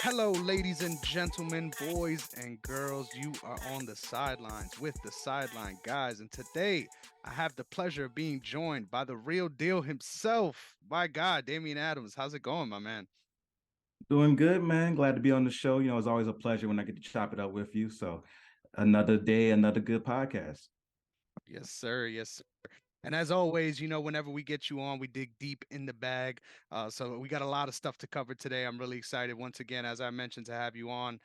Hello, ladies and gentlemen, boys and girls. You are on the sidelines with the Sideline guys. And today I have the pleasure of being joined by the real deal himself. My God, Damian Adams. How's it going, my man? Doing good, man. Glad to be on the show. It's always a pleasure when I get to chop it up with you. So, another day, another good podcast. Yes, sir. Yes, sir. And as always, whenever we get you on, we dig deep in the bag. So we got a lot of stuff to cover today. I'm really excited once again, as I mentioned, to have you on.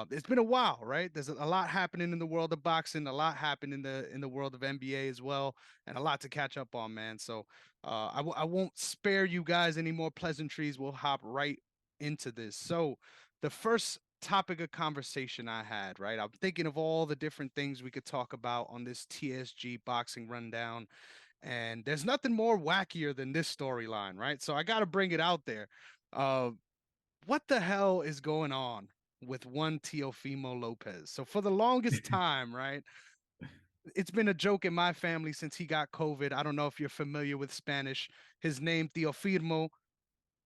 It's been a while, right? There's a lot happening in the world of boxing, a lot happened in the world of NBA as well, and a lot to catch up on, man. So I won't spare you guys any more pleasantries. We'll hop right into this. So the first topic of conversation I had, right? I'm thinking of all the different things we could talk about on this TSG boxing rundown, and there's nothing more wackier than this storyline, right? So I got to bring it out there. Uh, what the hell is going on with one Teofimo Lopez? So for the longest time, right, it's been a joke in my family since he got COVID. I don't know if you're familiar with Spanish. His name Teofirmo.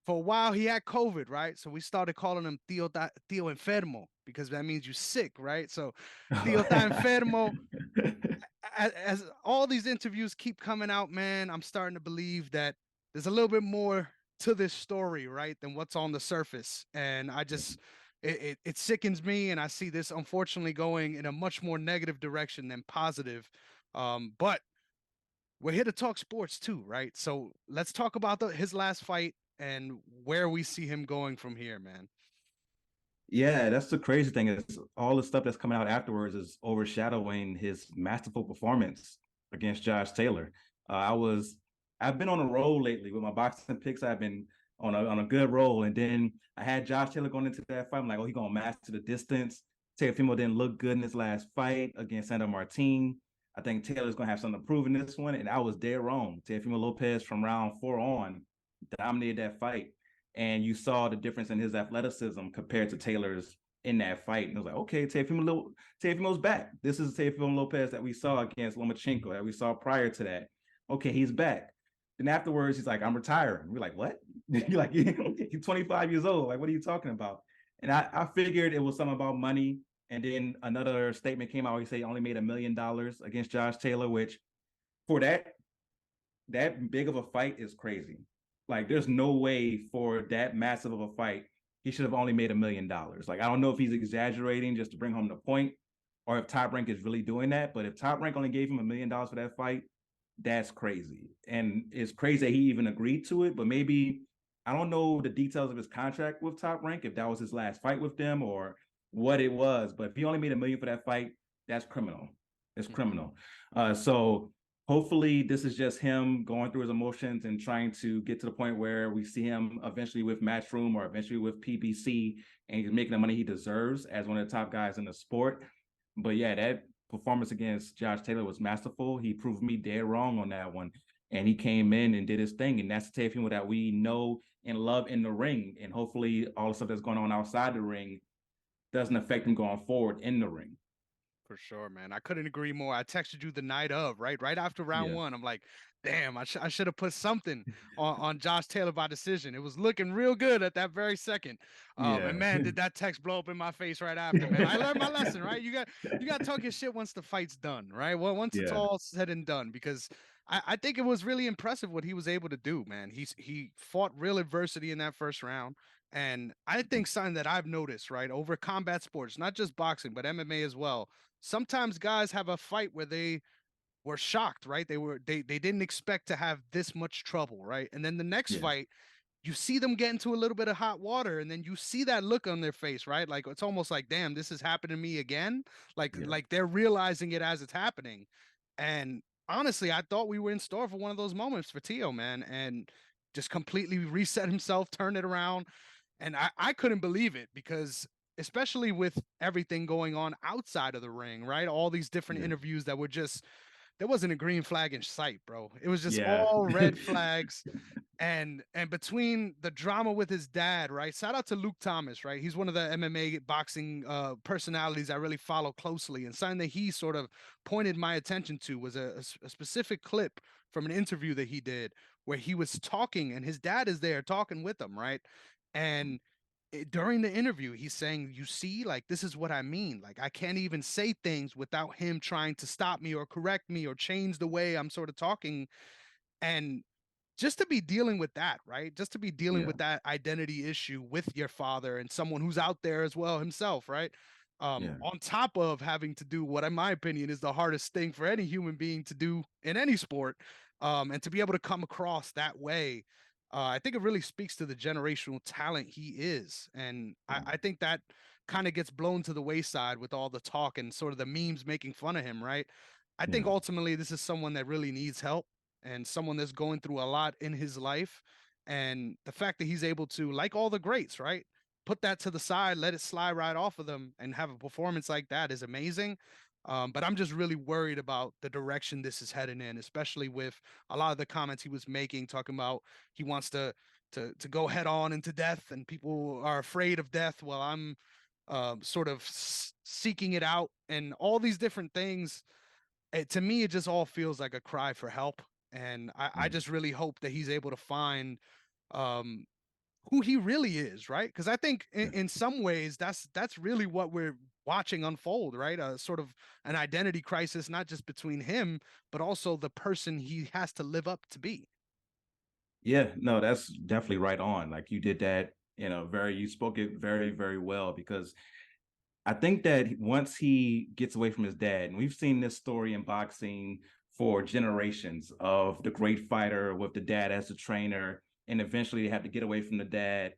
For a while, he had COVID, right? So we started calling him Tío Enfermo because that means you sick, right? So Tío está enfermo. As all these interviews keep coming out, man, I'm starting to believe that there's a little bit more to this story, right, than what's on the surface. And I just it sickens me, and I see this unfortunately going in a much more negative direction than positive. But we're here to talk sports too, right? So let's talk about his last fight and where we see him going from here, man. Yeah, that's the crazy thing is all the stuff that's coming out afterwards is overshadowing his masterful performance against Josh Taylor. I've been on a roll lately with my boxing picks. I've been on a good roll, and then I had Josh Taylor going into that fight. I'm like, oh, he's gonna master the distance. Teofimo didn't look good in his last fight against Santa Martin. I think Taylor's gonna have something to prove in this one, and I was dead wrong. Teofimo Lopez from round four on dominated that fight, and you saw the difference in his athleticism compared to Taylor's in that fight. And it was like, okay, Teofimo's back. This is Teofimo Lopez that we saw against Lomachenko, that we saw prior to that. Okay, he's back. Then afterwards, he's like, I'm retiring. We're like, what? You're like, he's 25 years old. Like, what are you talking about? And I figured it was something about money. And then another statement came out where he said he only made $1 million against Josh Taylor, which for that big of a fight is crazy. Like, there's no way for that massive of a fight he should have only made $1 million. Like, I don't know if he's exaggerating just to bring home the point, or if Top Rank is really doing that. But if Top Rank only gave him $1 million for that fight, that's crazy. And it's crazy that he even agreed to it. But maybe I don't know the details of his contract with Top Rank, if that was his last fight with them or what it was. But if he only made $1 million for that fight, that's criminal. It's Mm-hmm. criminal. So hopefully this is just him going through his emotions and trying to get to the point where we see him eventually with Matchroom or eventually with PBC, and he's making the money he deserves as one of the top guys in the sport. But yeah, that performance against Josh Taylor was masterful. He proved me dead wrong on that one. And he came in and did his thing. And that's the Teofimo that we know and love in the ring. And hopefully all the stuff that's going on outside the ring doesn't affect him going forward in the ring. For sure, man. I couldn't agree more. I texted you the night of, right? Right after round Yeah. one. I'm like, damn, I should have put something on Josh Taylor by decision. It was looking real good at that very second. And Yeah. man, did that text blow up in my face right after, man. I learned my lesson, right? You got to talk your shit once the fight's done, right? Well, once it's Yeah. all said and done, because I think it was really impressive what he was able to do, man. He fought real adversity in that first round. And I think something that I've noticed, right, over combat sports, not just boxing, but MMA as well, sometimes guys have a fight where they were shocked, right? They didn't expect to have this much trouble, right? And then the next Yeah. fight, you see them get into a little bit of hot water, and then you see that look on their face, right? Like it's almost like, damn, this is happening to me again. Like Yeah. like they're realizing it as it's happening. And honestly, I thought we were in store for one of those moments for Tio, man, and just completely reset himself, turn it around. And I couldn't believe it because especially with everything going on outside of the ring, right? All these different Yeah. interviews that were just there wasn't a green flag in sight, bro. It was just Yeah. all red flags. And between the drama with his dad, right? Shout out to Luke Thomas, right? He's one of the MMA boxing personalities I really follow closely. And something that he sort of pointed my attention to was a specific clip from an interview that he did where he was talking and his dad is there talking with him, right? And during the interview, he's saying, "You see, like this is what I mean. Like I can't even say things without him trying to stop me or correct me or change the way I'm sort of talking." And just to be dealing with that, right? Just to be dealing Yeah. with that identity issue with your father and someone who's out there as well himself, right? Yeah. On top of having to do what, in my opinion, is the hardest thing for any human being to do in any sport, and to be able to come across that way, I think it really speaks to the generational talent he is, and Yeah. I think that kind of gets blown to the wayside with all the talk and sort of the memes making fun of him, right? I think Yeah. ultimately this is someone that really needs help and someone that's going through a lot in his life. And the fact that he's able to, like all the greats, right? Put that to the side, let it slide right off of them, and have a performance like that is amazing. But I'm just really worried about the direction this is heading in, especially with a lot of the comments he was making, talking about he wants to go head on into death, and people are afraid of death. While I'm sort of seeking it out, and all these different things, to me, it just all feels like a cry for help. And I Yeah. just really hope that he's able to find um, who he really is, right? Because I think Yeah. in some ways that's really what we're watching unfold, right? A sort of an identity crisis, not just between him, but also the person he has to live up to be. Yeah, no, that's definitely right on. Like you did that, you spoke it very, very well because I think that once he gets away from his dad, and we've seen this story in boxing for generations of the great fighter with the dad as the trainer, and eventually they have to get away from the dad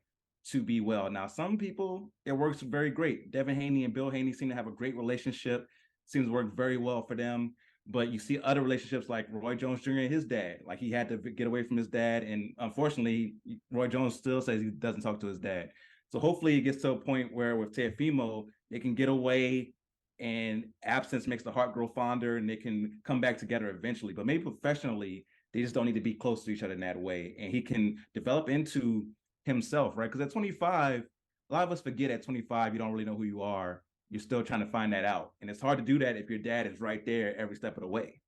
to be well. Now, some people, it works very great. Devin Haney and Bill Haney seem to have a great relationship, seems to work very well for them. But you see other relationships like Roy Jones Jr. and his dad. Like he had to get away from his dad. And unfortunately, Roy Jones still says he doesn't talk to his dad. So hopefully it gets to a point where with Teofimo, they can get away and absence makes the heart grow fonder and they can come back together eventually. But maybe professionally, they just don't need to be close to each other in that way. And he can develop into himself, right? Because at 25, a lot of us forget at 25, you don't really know who you are. You're still trying to find that out. And it's hard to do that if your dad is right there every step of the way.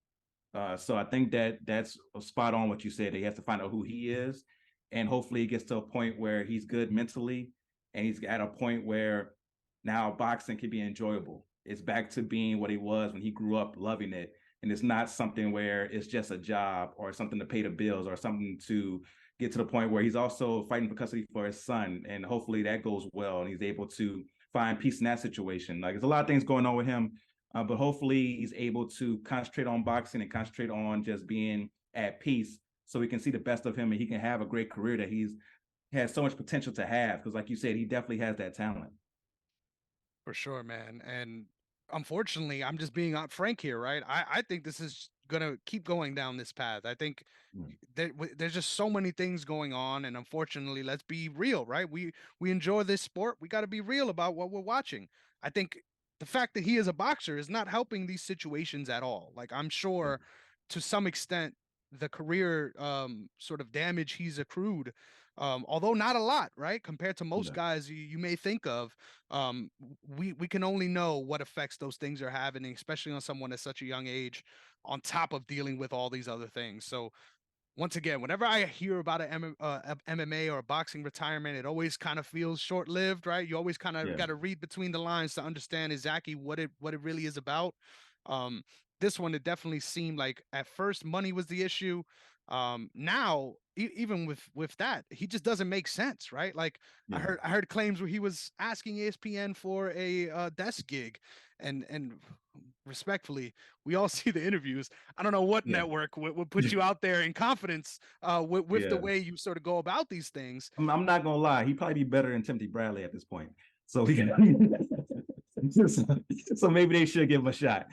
So I think that that's spot on what you said. He has to find out who he is, and hopefully he gets to a point where he's good mentally, and he's at a point where now boxing can be enjoyable. It's back to being what he was when he grew up, loving it, and it's not something where it's just a job or something to pay the bills or something to get to the point where he's also fighting for custody for his son, and hopefully that goes well, and he's able to find peace in that situation. Like there's a lot of things going on with him, but hopefully he's able to concentrate on boxing and concentrate on just being at peace so we can see the best of him and he can have a great career that he's has so much potential to have. Because like you said, he definitely has that talent. For sure, man. And unfortunately, I'm just being frank here, right? I think this is gonna keep going down this path. I think Yeah. there's just so many things going on, and unfortunately, let's be real, right? We enjoy this sport. We got to be real about what we're watching. I think the fact that he is a boxer is not helping these situations at all. Like I'm sure, to some extent, the career sort of damage he's accrued, although not a lot, right? Compared to most Yeah. guys you may think of, um, we can only know what effects those things are having, especially on someone at such a young age, on top of dealing with all these other things. So once again, whenever I hear about MMA or a boxing retirement, it always kind of feels short-lived, right? You always kind of Yeah. got to read between the lines to understand exactly what it really is about. Um, this one, it definitely seemed like at first money was the issue. Now, even with that, he just doesn't make sense, right? Like Yeah. I heard claims where he was asking ESPN for a desk gig, and respectfully, we all see the interviews. I don't know what Yeah. network would put you out there in confidence with the Yeah. way you sort of go about these things. I'm not gonna lie, he'd probably be better than Timothy Bradley at this point. So he can so maybe they should give him a shot.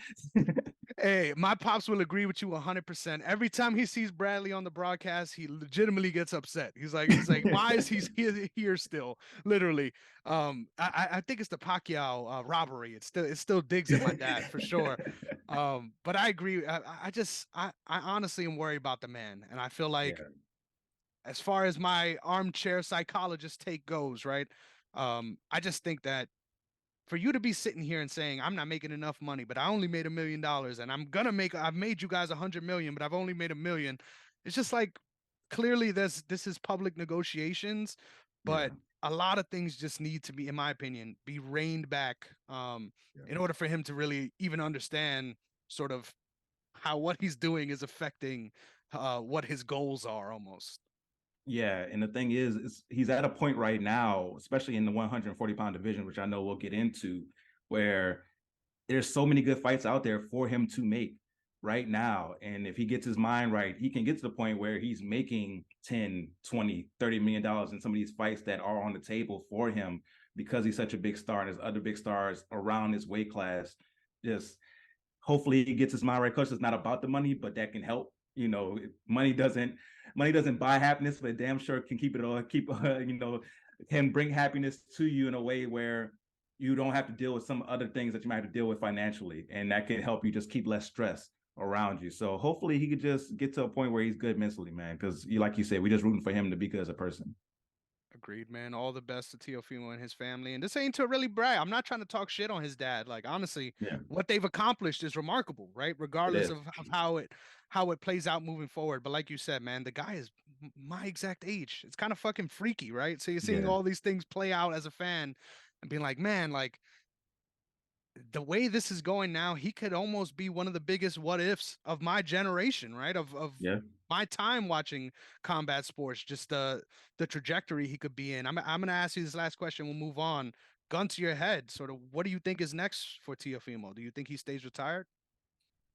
Hey, my pops will agree with you 100%. Every time he sees Bradley on the broadcast, he legitimately gets upset. He's like, why is he here still? Literally. I think it's the Pacquiao robbery. It still digs at my dad for sure. But I agree. I honestly am worried about the man, and I feel like Yeah. as far as my armchair psychologist take goes, right? I just think that for you to be sitting here and saying I'm not making enough money, but I only made $1 million, and I've made you guys 100 million, but I've only made 1 million. It's just like clearly this is public negotiations, but Yeah. a lot of things just need to be, in my opinion, be reined back Yeah. in order for him to really even understand sort of how what he's doing is affecting what his goals are almost. Yeah, and the thing is he's at a point right now, especially in the 140-pound division, which I know we'll get into, where there's so many good fights out there for him to make right now. And if he gets his mind right, he can get to the point where he's making 10, 20, $30 million in some of these fights that are on the table for him because he's such a big star and there's other big stars around his weight class. Just hopefully he gets his mind right because it's not about the money, but that can help. You know, money doesn't buy happiness, but damn sure can keep it all keep can bring happiness to you in a way where you don't have to deal with some other things that you might have to deal with financially, and that can help you just keep less stress around you. So hopefully he could just get to a point where he's good mentally, man. Because you, like you said, we're just rooting for him to be good as a person. Agreed, man. All the best to Teofimo and his family. And this ain't to really brag. I'm not trying to talk shit on his dad. Like honestly, Yeah, what they've accomplished is remarkable, right? it Regardless is. of how it plays out moving forward. But like you said, man, the guy is my exact age. It's kind of fucking freaky, right? So you're seeing Yeah, all these things play out as a fan and being like, man, like the way this is going now, he could almost be one of the biggest what ifs of my generation, right? Of yeah. my time watching combat sports, just the trajectory he could be in. I'm gonna ask you this last question. We'll move on. Gun to your head, sort of. What do you think is next for Teofimo? Do you think he stays retired?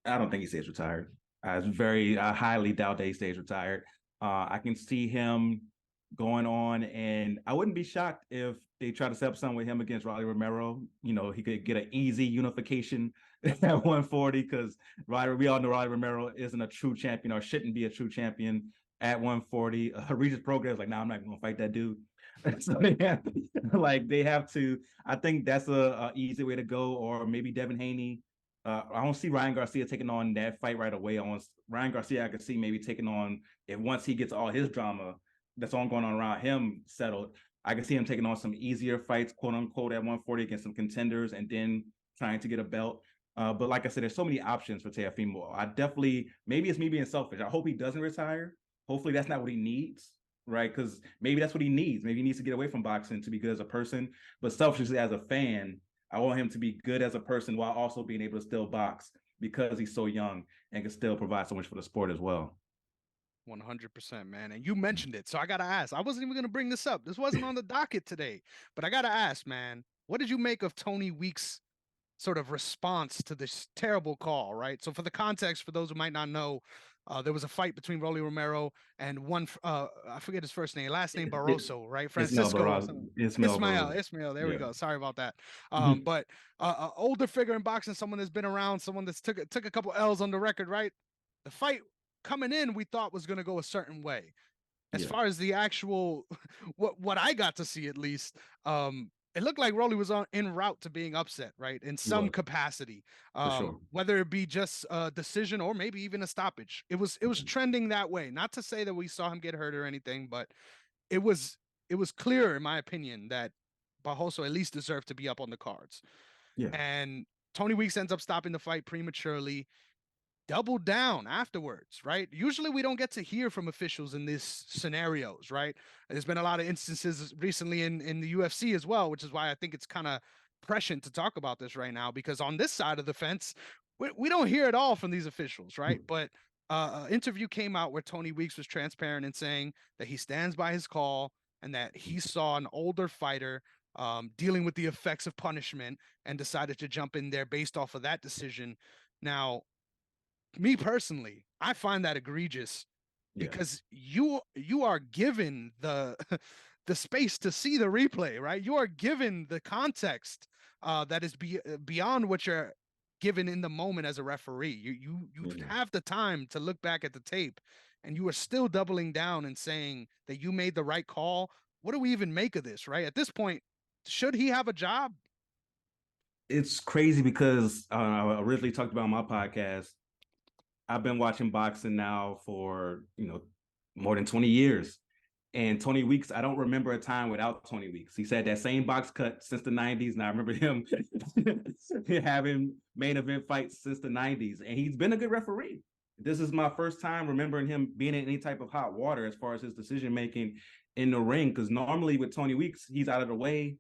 I don't think he stays retired. I highly doubt that he stays retired. I can see him going on, and I wouldn't be shocked if they try to set up something with him against Rolly Romero. You know, he could get an easy unification at 140 because we all know Rolly Romero isn't a true champion or shouldn't be a true champion at 140. Regis Prograis like, nah, I'm not going to fight that dude. So they have to. I think that's a easy way to go, or maybe Devin Haney. I don't see Ryan Garcia taking on that fight right away. On Ryan Garcia, I could see maybe taking on if once he gets all his drama that's all going on around him settled. I can see him taking on some easier fights, quote unquote, at 140 against some contenders, and then trying to get a belt. But like I said, there's so many options for Teofimo. I definitely maybe it's me being selfish. I hope he doesn't retire. Hopefully that's not what he needs, right? Because maybe that's what he needs. Maybe he needs to get away from boxing to be good as a person. But selfishly, as a fan, I want him to be good as a person while also being able to still box because he's so young and can still provide so much for the sport as well. 100%, man. And you mentioned it. So I got to ask. I wasn't even going to bring this up. This wasn't on the docket today. But I got to ask, man, what did you make of Tony Weeks' sort of response to this terrible call, right? So for the context, for those who might not know, there was a fight between Rolly Romero and one, I forget his first name, last name Barroso, right? Ismail Francisco or Barroz. something. Ismail Barroz. Ismail, there we Yeah. go. Sorry about that. But older figure in boxing, someone that's been around, someone that's took a couple L's on the record, right? The fight coming in, we thought was going to go a certain way. As Yeah. far as the actual, what I got to see at least, it looked like Rolly was on en route to being upset, right, in He some was capacity, for sure. whether it be just a decision or maybe even a stoppage. It was Yeah. trending that way. Not to say that we saw him get hurt or anything, but it was it was clear, in my opinion, that Barroso at least deserved to be up on the cards. Yeah. And Tony Weeks ends up stopping the fight prematurely, doubled down afterwards, right? Usually we don't get to hear from officials in these scenarios, right? There's been a lot of instances recently in the UFC as well, which is why I think it's kind of prescient to talk about this right now, because on this side of the fence, we don't hear it all from these officials, right? But an interview came out where Tony Weeks was transparent in saying that he stands by his call and that he saw an older fighter dealing with the effects of punishment and decided to jump in there based off of that decision. Now, me personally, I find that egregious Yeah. because you are given the the space to see the replay, right? You are given the context that is beyond what you're given in the moment as a referee. You Yeah. have the time to look back at the tape, and you are still doubling down and saying that you made the right call. What do we even make of this, right? At this point, should he have a job? It's crazy because I originally talked about on my podcast. I've been watching boxing now for, more than 20 years. And Tony Weeks, I don't remember a time without Tony Weeks. He's had that same box cut since the 90s. And I remember him having main event fights since the 90s. And he's been a good referee. This is my first time remembering him being in any type of hot water as far as his decision making. in the ring, because normally with Tony Weeks, he's out of the way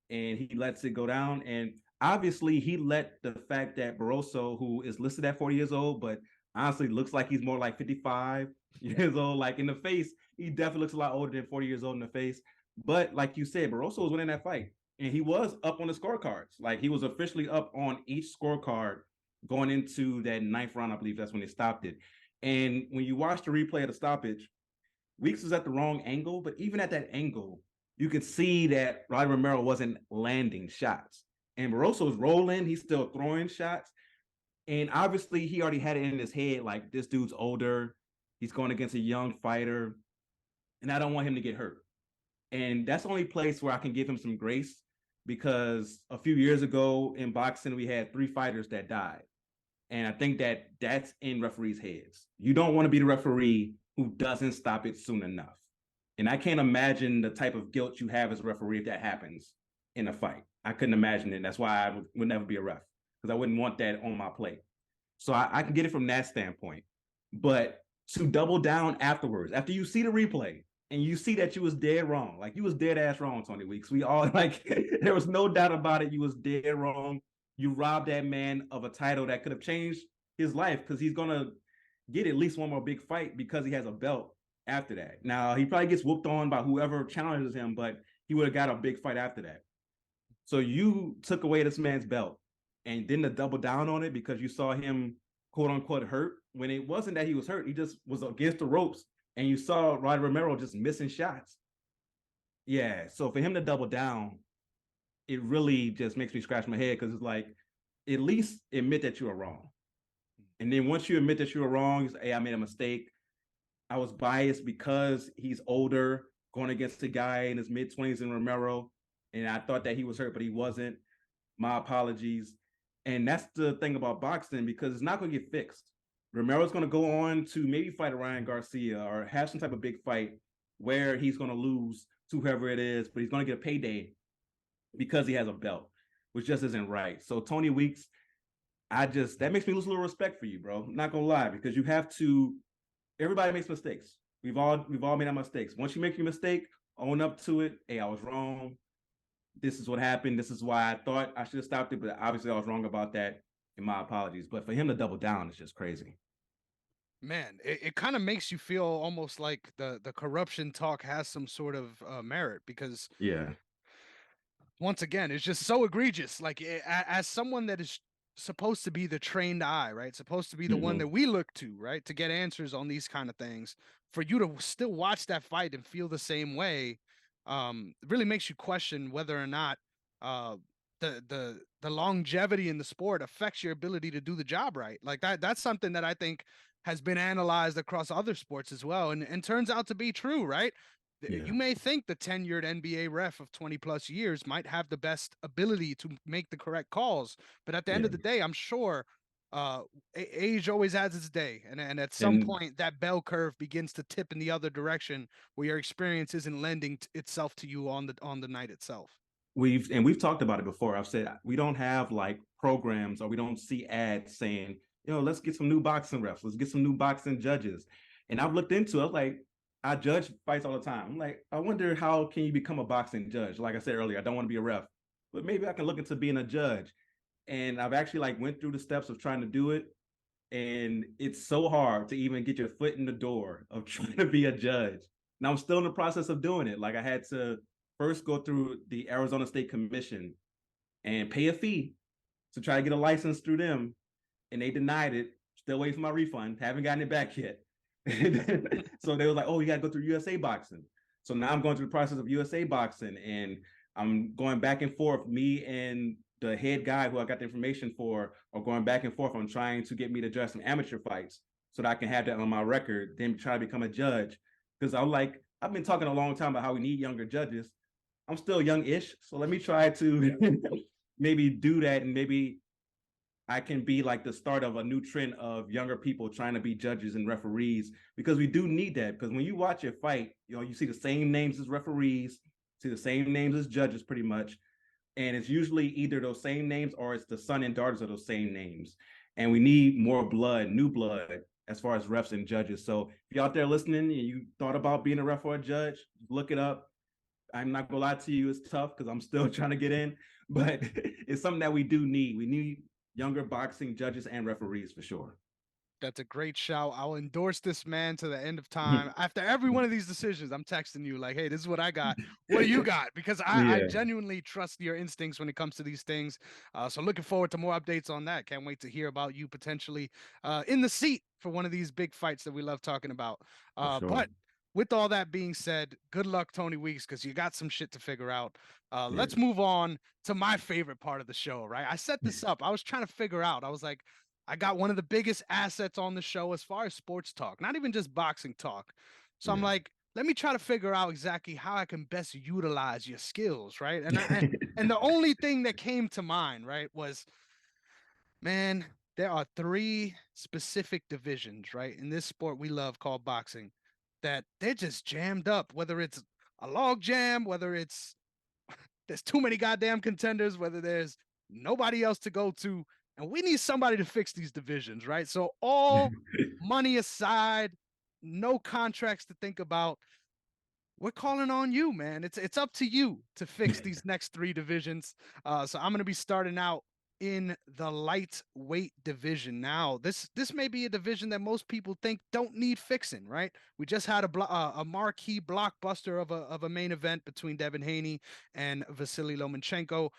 and he lets it go down. And obviously, he let the fact that Barroso, who is listed at 40 years old, but honestly looks like he's more like 55 years old, like in the face, he definitely looks a lot older than 40 years old in the face. But like you said, Barroso was winning that fight, and he was up on the scorecards. Like he was officially up on each scorecard going into that ninth round. I believe that's when they stopped it. And when you watch the replay of the stoppage, Weeks was at the wrong angle, but even at that angle, you could see that Roddy Romero wasn't landing shots. And Barroso was rolling, he's still throwing shots. And obviously, he already had it in his head like, this dude's older, he's going against a young fighter, and I don't want him to get hurt. And that's the only place where I can give him some grace, because a few years ago in boxing, we had 3 fighters that died. And I think that that's in referees' heads. You don't want to be the referee who doesn't stop it soon enough. And I can't imagine the type of guilt you have as a referee if that happens in a fight. I couldn't imagine it. That's why I would never be a ref, because I wouldn't want that on my plate. So I can get it from that standpoint. But to double down afterwards, after you see the replay and you see that you was dead wrong, like you was dead ass wrong, Tony Weeks. We all like, there was no doubt about it. You was dead wrong. You robbed that man of a title that could have changed his life, because he's going to get at least one more big fight because he has a belt after that. Now, he probably gets whooped on by whoever challenges him, but he would have got a big fight after that. So you took away this man's belt and didn't double down on it because you saw him, quote unquote, hurt, when it wasn't that he was hurt. He just was against the ropes, and you saw Roddy Romero just missing shots. Yeah, so for him to double down, it really just makes me scratch my head, because it's like, at least admit that you were wrong. And then once you admit that you were wrong, you say, hey, I made a mistake. I was biased because he's older, going against a guy in his mid-20s in Romero, and I thought that he was hurt, but he wasn't. My apologies. And that's the thing about boxing, because it's not going to get fixed. Romero's going to go on to maybe fight Ryan Garcia or have some type of big fight where he's going to lose to whoever it is, but he's going to get a payday because he has a belt, which just isn't right. So Tony Weeks, that makes me lose a little respect for you, bro. I'm not gonna lie, because you have to. Everybody makes mistakes. We've all made our mistakes. Once you make your mistake, own up to it. Hey, I was wrong. This is what happened. This is why I thought I should have stopped it, but obviously I was wrong about that. And my apologies. But for him to double down is just crazy. Man, it kind of makes you feel almost like the corruption talk has some sort of merit, because Yeah. once again, it's just so egregious. Like as someone that is supposed to be the trained eye, right? Supposed to be the one that Mm-hmm. we look to, right? To get answers on these kind of things. For you to still watch that fight and feel the same way, really makes you question whether or not uh the longevity in the sport affects your ability to do the job right. Like that's something that I think has been analyzed across other sports as well, and turns out to be true, right? Yeah. You may think the tenured NBA ref of 20 plus years might have the best ability to make the correct calls, but at the end Yeah. of the day, I'm sure age always has its day, and at some And point that bell curve begins to tip in the other direction, where your experience isn't lending itself to you on the night itself. we've talked about it before. I've said we don't have like programs, or we don't see ads saying, let's get some new boxing refs, let's get some new boxing judges. And I've looked into it. I was like, I judge fights all the time. I'm like, I wonder how can you become a boxing judge? Like I said earlier, I don't want to be a ref, but maybe I can look into being a judge. And I've actually like went through the steps of trying to do it. And it's so hard to even get your foot in the door of trying to be a judge. Now I'm still in the process of doing it. Like I had to first go through the Arizona State Commission and pay a fee to try to get a license through them, and they denied it. Still waiting for my refund. Haven't gotten it back yet. So they were like, "Oh, you got to go through USA Boxing." So now I'm going through the process of USA Boxing, and I'm going back and forth. Me and the head guy who I got the information for are going back and forth on trying to get me to judge some amateur fights so that I can have that on my record, then try to become a judge. Because I'm like, I've been talking a long time about how we need younger judges. I'm still young-ish, so let me try to maybe do that, and maybe I can be like the start of a new trend of younger people trying to be judges and referees, because we do need that. Because when you watch a fight, you see the same names as referees, see the same names as judges, pretty much, and it's usually either those same names or it's the son and daughters of those same names. And we need more blood, new blood as far as refs and judges. So if you're out there listening and you thought about being a ref or a judge, look it up. I'm not gonna lie to you, it's tough because I'm still trying to get in, but it's something that we do need. We need younger boxing judges and referees for sure. That's a great shout. I'll endorse this man to the end of time. After every one of these decisions, I'm texting you like, hey, this is what I got. What do you got? Because I Yeah, genuinely trust your instincts when it comes to these things. So looking forward to more updates on that. Can't wait to hear about you potentially in the seat for one of these big fights that we love talking about. for sure. But with all that being said, good luck, Tony Weeks, because you got some shit to figure out. Let's Yeah. move on to my favorite part of the show, right? I set this up. I was trying to figure out. I was like, I got one of the biggest assets on the show as far as sports talk, not even just boxing talk. So I'm Yeah. like, let me try to figure out exactly how I can best utilize your skills, right? And the only thing that came to mind, right, was, man, there are three specific divisions, right, in this sport we love called boxing that they're just jammed up, whether it's a log jam, whether it's there's too many goddamn contenders, whether there's nobody else to go to, and we need somebody to fix these divisions, right? So all money aside, no contracts to think about. We're calling on you, man. It's up to you to fix these next three divisions. So I'm going to be starting out in the lightweight division. Now, this may be a division that most people think don't need fixing, right? We just had a marquee blockbuster of a main event between Devin Haney and Vasily Lomachenko.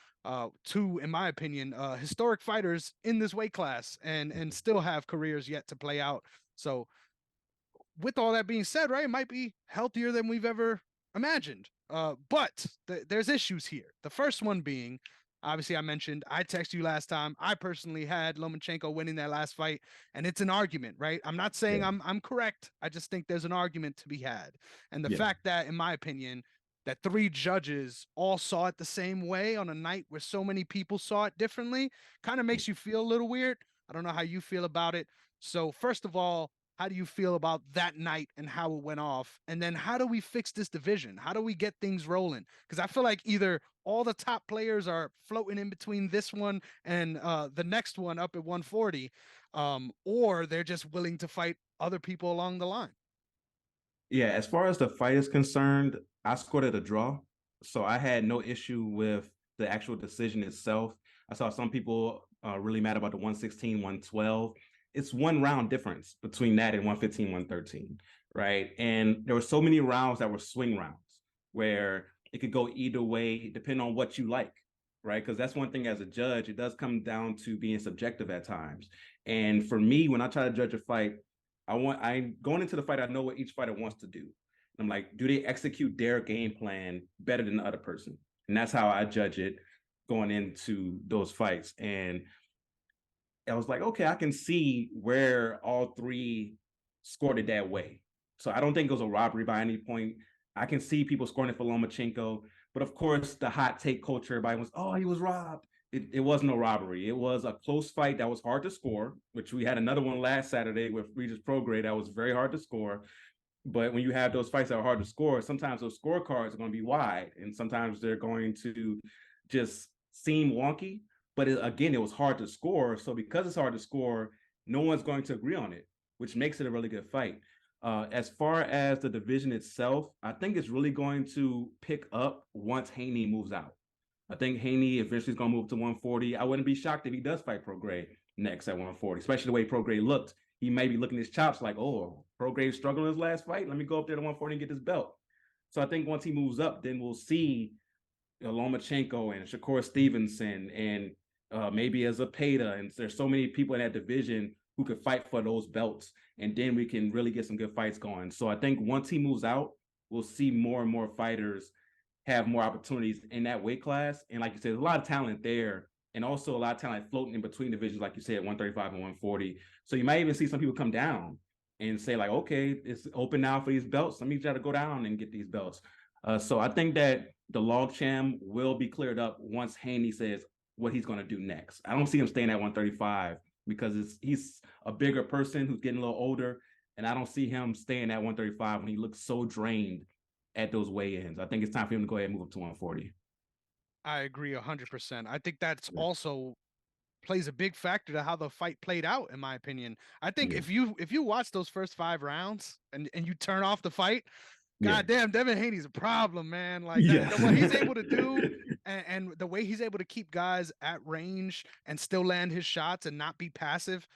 Two, in my opinion, historic fighters in this weight class, and still have careers yet to play out. So with all that being said, right, it might be healthier than we've ever imagined. But there's issues here. The first one being, obviously, I mentioned I texted you last time. I personally had Lomachenko winning that last fight, and it's an argument, right? I'm not saying Yeah. I'm correct. I just think there's an argument to be had, and the Yeah. fact that, in my opinion, that three judges all saw it the same way on a night where so many people saw it differently kind of makes you feel a little weird. I don't know how you feel about it. So, first of all, how do you feel about that night and how it went off? And then how do we fix this division? How do we get things rolling? Because I feel like either all the top players are floating in between this one and the next one up at 140, or they're just willing to fight other people along the line. Yeah, as far as the fight is concerned, I scored at a draw. So I had no issue with the actual decision itself. I saw some people really mad about the 116, 112. It's one round difference between that and 115, 113, right? And there were so many rounds that were swing rounds where it could go either way, depending on what you like, right? Because that's one thing as a judge, it does come down to being subjective at times. And for me, when I try to judge a fight, I going into the fight, I know what each fighter wants to do. I'm like, do they execute their game plan better than the other person? And that's how I judge it going into those fights. And I was like, okay, I can see where all three scored it that way. So I don't think it was a robbery by any point. I can see people scoring it for Lomachenko. But of course, the hot take culture, everybody was, oh, he was robbed. It was no robbery. It was a close fight that was hard to score, which we had another one last Saturday with Regis Prograde that was very hard to score. But when you have those fights that are hard to score, sometimes those scorecards are going to be wide, and sometimes they're going to just seem wonky. But again, it was hard to score. So because it's hard to score, no one's going to agree on it, which makes it a really good fight. As far as the division itself, I think it's really going to pick up once Haney moves out. I think Haney eventually is going to move to 140. I wouldn't be shocked if he does fight Prograis next at 140, especially the way Prograis looked. He may be looking his chops like, oh, Prograis struggled in his last fight. Let me go up there to 140 and get this belt. So I think once he moves up, then we'll see Lomachenko and Shakur Stevenson and maybe as a Peta. And there's so many people in that division who could fight for those belts. And then we can really get some good fights going. So I think once he moves out, we'll see more and more fighters have more opportunities in that weight class. And like you said, there's a lot of talent there. And also a lot of talent floating in between divisions, like you said, 135 and 140. So you might even see some people come down and say, like, okay, it's open now for these belts. Let me try to go down and get these belts. So I think that the logjam will be cleared up once Haney says what he's going to do next. I don't see him staying at 135 because he's a bigger person who's getting a little older, and I don't see him staying at 135 when he looks so drained at those weigh-ins. I think it's time for him to go ahead and move up to 140. I agree 100%. I think that's also plays a big factor to how the fight played out, in my opinion. I think Yeah. if you watch those first 5 rounds and you turn off the fight, Yeah. God damn, Devin Haney's a problem, man. Like that, Yeah. what he's able to do, and the way he's able to keep guys at range and still land his shots and not be passive.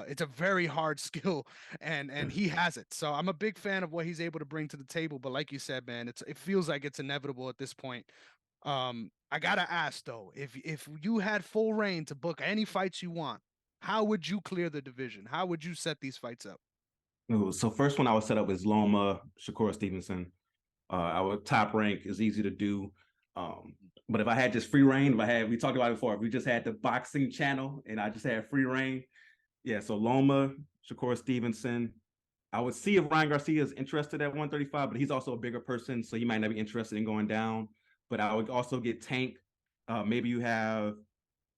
It's a very hard skill, and he has it. So I'm a big fan of what he's able to bring to the table. But like you said, man, it feels like it's inevitable at this point. I gotta ask though, if you had full reign to book any fights you want, how would you clear the division? How would you set these fights up? Ooh, so first one I would set up is Loma, Shakur Stevenson. Our top rank is easy to do. But if I had just free reign, we talked about it before, if we just had the boxing channel and I just had free reign, yeah. So Loma, Shakur Stevenson. I would see if Ryan Garcia is interested at 135, but he's also a bigger person, so he might not be interested in going down. But I would also get Tank. Maybe you have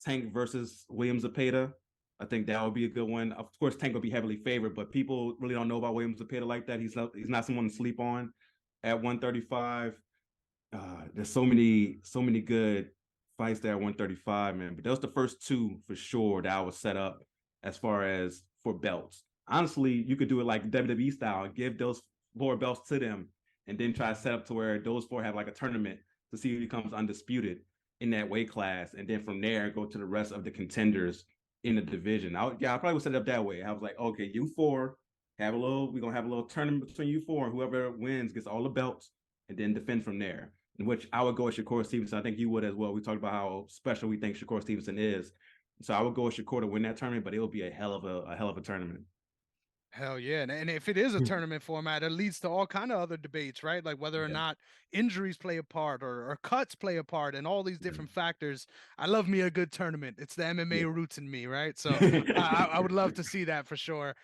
Tank versus William Zepeda. I think that would be a good one. Of course, Tank will be heavily favored, but people really don't know about William Zepeda like that. He's not someone to sleep on at 135. There's so many good fights there at 135, man. But those the first two for sure that I would set up as far as for belts. Honestly, you could do it like WWE style and give those four belts to them, and then try to set up to where those four have like a tournament to see who becomes undisputed in that weight class, and then from there go to the rest of the contenders in the division. I probably would set it up that way. I was like, okay, you four we're gonna have a little tournament between you four, and whoever wins gets all the belts, and then defend from there. In which I would go with Shakur Stevenson. I think you would as well. We talked about how special we think Shakur Stevenson is. So I would go with Shakur to win that tournament, but it will be a hell of a tournament. Hell yeah. And if it is a tournament format, it leads to all kind of other debates, right? Like whether or Yeah. not injuries play a part or cuts play a part and all these Yeah. different factors. I love me a good tournament. It's the MMA Yeah. roots in me, right? So I would love to see that for sure.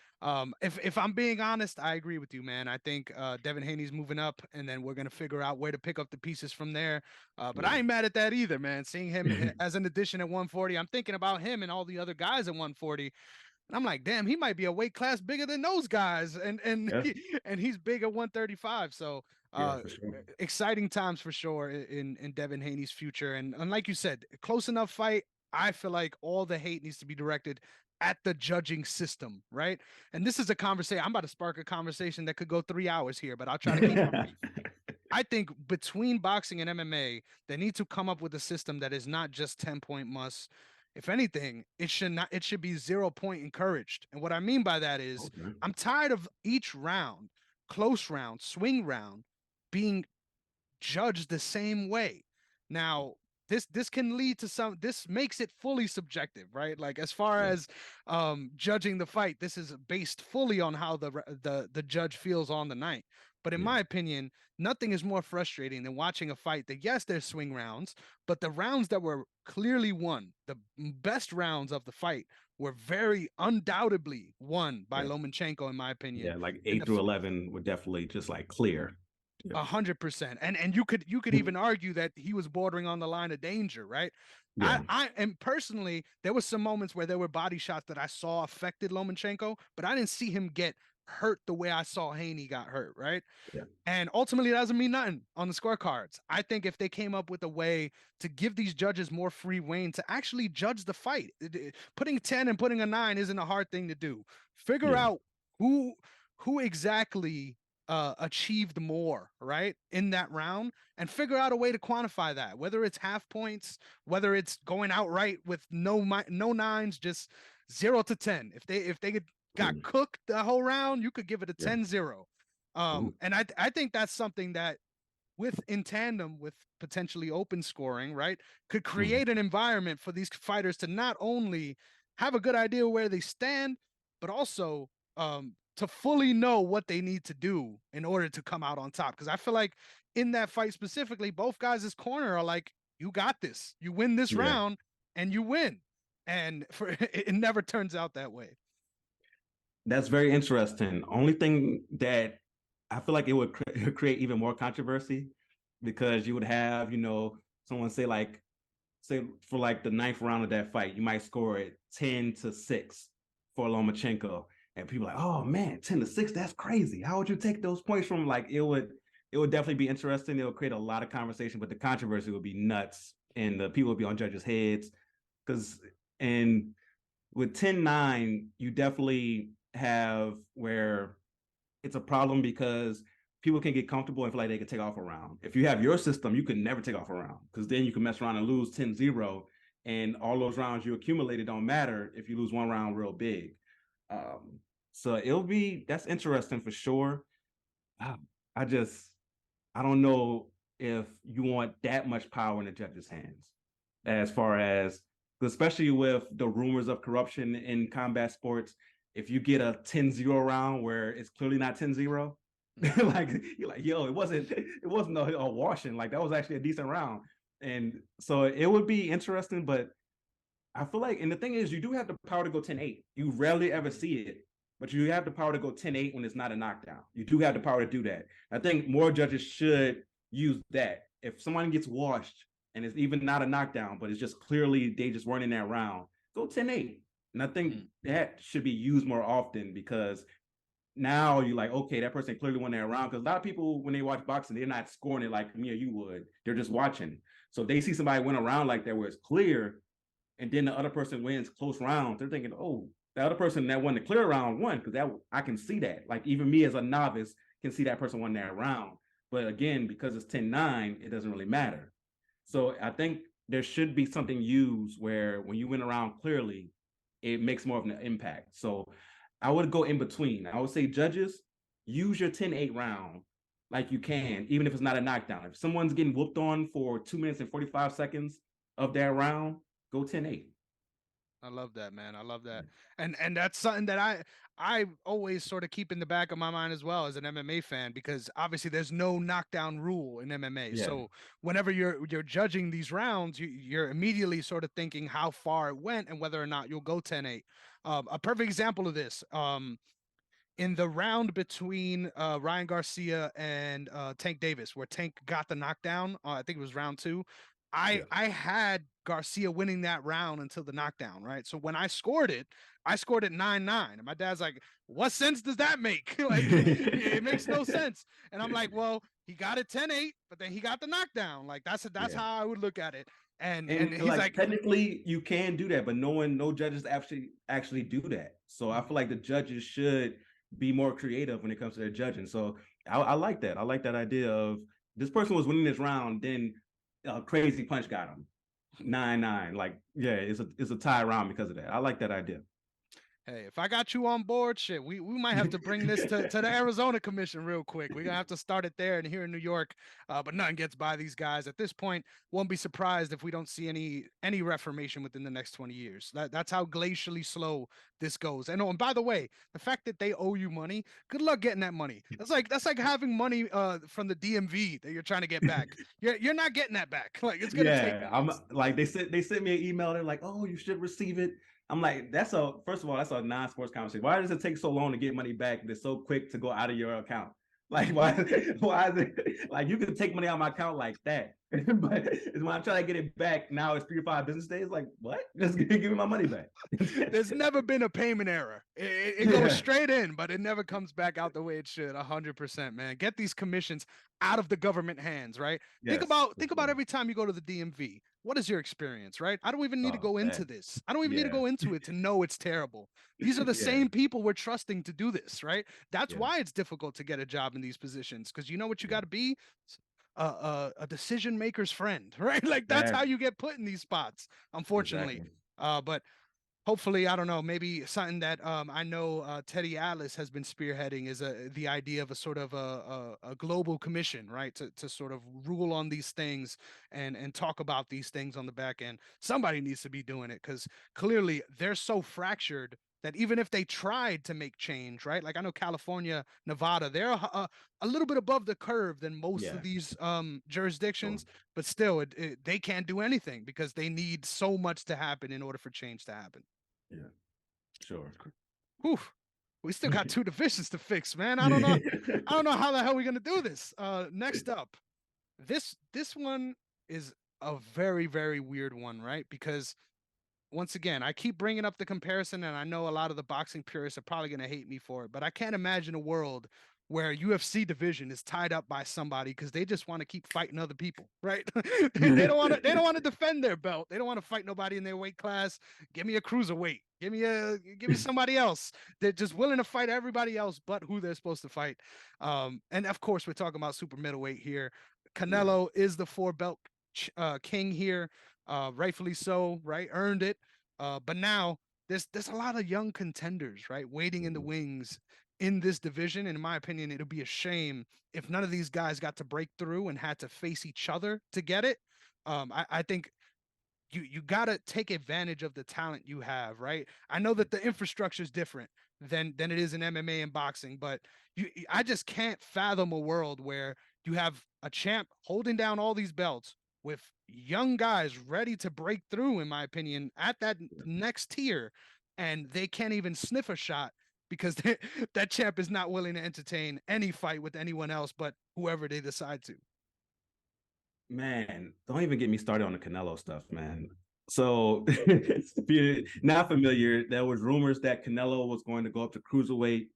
If I'm being honest, I agree with you, man. I think Devin Haney's moving up, and then we're gonna figure out where to pick up the pieces from there. But I Yeah. ain't mad at that either, man. Seeing him as an addition at 140, I'm thinking about him and all the other guys at 140. And I'm like, damn, he might be a weight class bigger than those guys, Yeah. and he's big at 135. So, Yeah, for sure. exciting times for sure in Devin Haney's future. And like you said, close enough fight. I feel like all the hate needs to be directed at the judging system, right? And this is a conversation. I'm about to spark a conversation that could go 3 hours here, but I'll try to keep it brief. I think between boxing and MMA, they need to come up with a system that is not just 10-point must. If anything, it should be 0 point encouraged. And what I mean by that is Okay. I'm tired of each round, close round, swing round, being judged the same way. Now, this can lead to some this makes it fully subjective, right? Like as far Yeah. as judging the fight, this is based fully on how the judge feels on the night. But in Yeah. my opinion, nothing is more frustrating than watching a fight that yes, there's swing rounds, but the rounds that were clearly won, the best rounds of the fight were very undoubtedly won by Yeah. Lomachenko, in my opinion. Yeah. Like And 8 through 11 were definitely just like clear. Yeah. 100%. And you could even argue that he was bordering on the line of danger, right? I Yeah. I and personally, there was some moments where there were body shots that I saw affected Lomachenko, but I didn't see him get hurt the way I saw Haney got hurt, right? Yeah. And ultimately, it doesn't mean nothing on the scorecards. I think if they came up with a way to give these judges more free reign to actually judge the fight, putting 10 and putting a 9 isn't a hard thing to do. Figure Yeah. out who who exactly achieved more, right, in that round, and figure out a way to quantify that, whether it's half points, whether it's going outright with no nines, just 0 to 10. If they got Mm. cooked the whole round, you could give it a Yeah. 10-0. Ooh. And I think that's something that with in tandem with potentially open scoring, right, could Mm. create an environment for these fighters to not only have a good idea where they stand, but also to fully know what they need to do in order to come out on top. Because I feel like in that fight specifically, both guys' corner are like, "You got this. You win this Yeah. round, and you win." And for it never turns out that way. That's very interesting. Only thing that I feel like it would create even more controversy because you would have, someone say for like the ninth round of that fight, you might score it 10-6 for Lomachenko. And people are like, oh man, 10-6, that's crazy. How would you take those points from like it would definitely be interesting. It would create a lot of conversation, but the controversy would be nuts and the people would be on judges' heads. Because And with 10-9, you definitely have where it's a problem because people can get comfortable and feel like they can take off a round. If you have your system, you can never take off a round because then you can mess around and lose 10-0, and all those rounds you accumulated don't matter if you lose one round real big. Um, so that's interesting for sure. Ah, I just I don't know if you want that much power in the judges' hands, as far as especially with the rumors of corruption in combat sports. If you get a 10-0 round where it's clearly not 10-0, Mm. like you're like, yo, it wasn't a washing. Like that was actually a decent round. And so it would be interesting, but I feel like, and the thing is, you do have the power to go 10-8. You rarely ever Mm. see it, but you have the power to go 10-8 when it's not a knockdown. You do have the power to do that. I think more judges should use that. If someone gets washed and it's even not a knockdown, but it's just clearly they just weren't in that round, go 10-8. And I think Mm. that should be used more often because now you're like, okay, that person clearly won that round. Because a lot of people, when they watch boxing, they're not scoring it like me or you would. They're just watching. So if they see somebody win a round like that where it's clear, and then the other person wins close rounds, they're thinking, oh, the other person that won the clear round won because that I can see that. Like even me as a novice can see that person won that round. But again, because it's 10-9, it doesn't really matter. So I think there should be something used where when you win around clearly, it makes more of an impact. So I would go in between. I would say judges, use your 10-8 round like you can, even if it's not a knockdown. If someone's getting whooped on for 2 minutes and 45 seconds of that round, go 10-8. I love that, man. I love that. And that's something that I always sort of keep in the back of my mind as well as an MMA fan, because obviously there's no knockdown rule in MMA. Yeah. So whenever you're judging these rounds, you're immediately sort of thinking how far it went and whether or not you'll go 10-8. A perfect example of this. In the round between Ryan Garcia and Tank Davis, where Tank got the knockdown, I think it was round two. I Yeah. I had Garcia winning that round until the knockdown, right? So when I scored it 9-9, and my dad's like, "What sense does that make? Like, it makes no sense." And I'm like, "Well, he got it 10-8, but then he got the knockdown. Like that's Yeah. how I would look at it." And And he's like like, technically you can do that, but no judges actually do that. So I feel like the judges should be more creative when it comes to their judging. So I like that. I like that idea of this person was winning this round, then a crazy punch got him 9-9. Like yeah, it's a tie round because of that. I like that idea. hey, if I got you on board, shit, we might have to bring this to the Arizona Commission real quick. We're gonna have to start it there and here in New York. But nothing gets by these guys. At this point, won't be surprised if we don't see any reformation within the next 20 years. That's how glacially slow this goes. And oh, and by the way, the fact that they owe you money, good luck getting that money. That's like having money from the DMV that you're trying to get back. You're not getting that back. Like it's gonna take Yeah, I'm months. like they sent me an email. They're like, "Oh, you should receive it." I'm like, "That's a first of all, that's a non-sports conversation. Why does it take so long to get money back? And it's so quick to go out of your account. Like, why? Why is it like you can take money out of my account like that? But when I'm trying to get it back, now it's 3 to 5 business days. Like, what? Just give me my money back. There's never been a payment error. It goes Yeah. straight in, but it never comes back out the way it should. 100%, man. Get these commissions out of the government hands, right? Think Yes, about for think about sure. every time you go to the DMV. What is your experience, right? I don't even need to Oh, go into that. this. I don't even need to Yeah. go into it to know it's terrible. These are the Yeah. same people we're trusting to do this, right? That's Yeah. why it's difficult to get a job in these positions, because you know what you Yeah. got to be, a decision maker's friend, right? Like that's how That you get put in these spots, unfortunately. exactly. But hopefully, I don't know, maybe something that I know Teddy Atlas has been spearheading is the idea of a sort of a global commission, right, to sort of rule on these things and talk about these things on the back end. Somebody needs to be doing it, because clearly they're so fractured that even if they tried to make change, right, like I know California, Nevada, they're a little bit above the curve than most of Yeah. these Sure. jurisdictions, but still, they can't do anything because they need so much to happen in order for change to happen. Yeah. Sure. Whew. We still got two divisions to fix, man. I don't know. I don't know how the hell we're gonna do this. Next up, this one is a very very weird one, right? Because once again, I keep bringing up the comparison, and I know a lot of the boxing purists are probably gonna hate me for it, but I can't imagine a world where UFC division is tied up by somebody because they just want to keep fighting other people, right? They don't want to defend their belt. They don't want to fight nobody in their weight class. Give me a cruiserweight. Give me somebody else. They're just willing to fight everybody else but who they're supposed to fight. And of course, we're talking about super middleweight here. Yeah. Canelo is the four belt king here, rightfully so, right? Earned it. But now there's a lot of young contenders, right, waiting in the wings in this division. And in my opinion, it'll be a shame if none of these guys got to break through and had to face each other to get it. I think you got to take advantage of the talent you have, right? I know that the infrastructure is different than it is in MMA and boxing, but I just can't fathom a world where you have a champ holding down all these belts with young guys ready to break through, in my opinion, at that next tier, and they can't even sniff a shot because that champ is not willing to entertain any fight with anyone else but whoever they decide to. Man, don't even get me started on the Canelo stuff, man. So, if you're not familiar, there was rumors that Canelo was going to go up to cruiserweight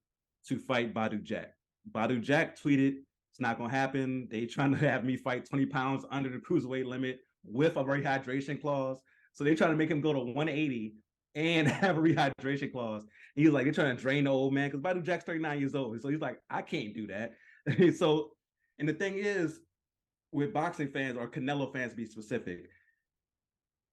to fight Badu Jack. Badu Jack tweeted, "It's not going to happen. They trying to have me fight 20 pounds under the cruiserweight limit with a rehydration clause. So they trying to make him go to 180 and have a rehydration clause." And he's like, they're trying to drain the old man because Badu Jack's 39 years old. So he's like, I can't do that. So, and the thing is, with boxing fans or Canelo fans, be specific,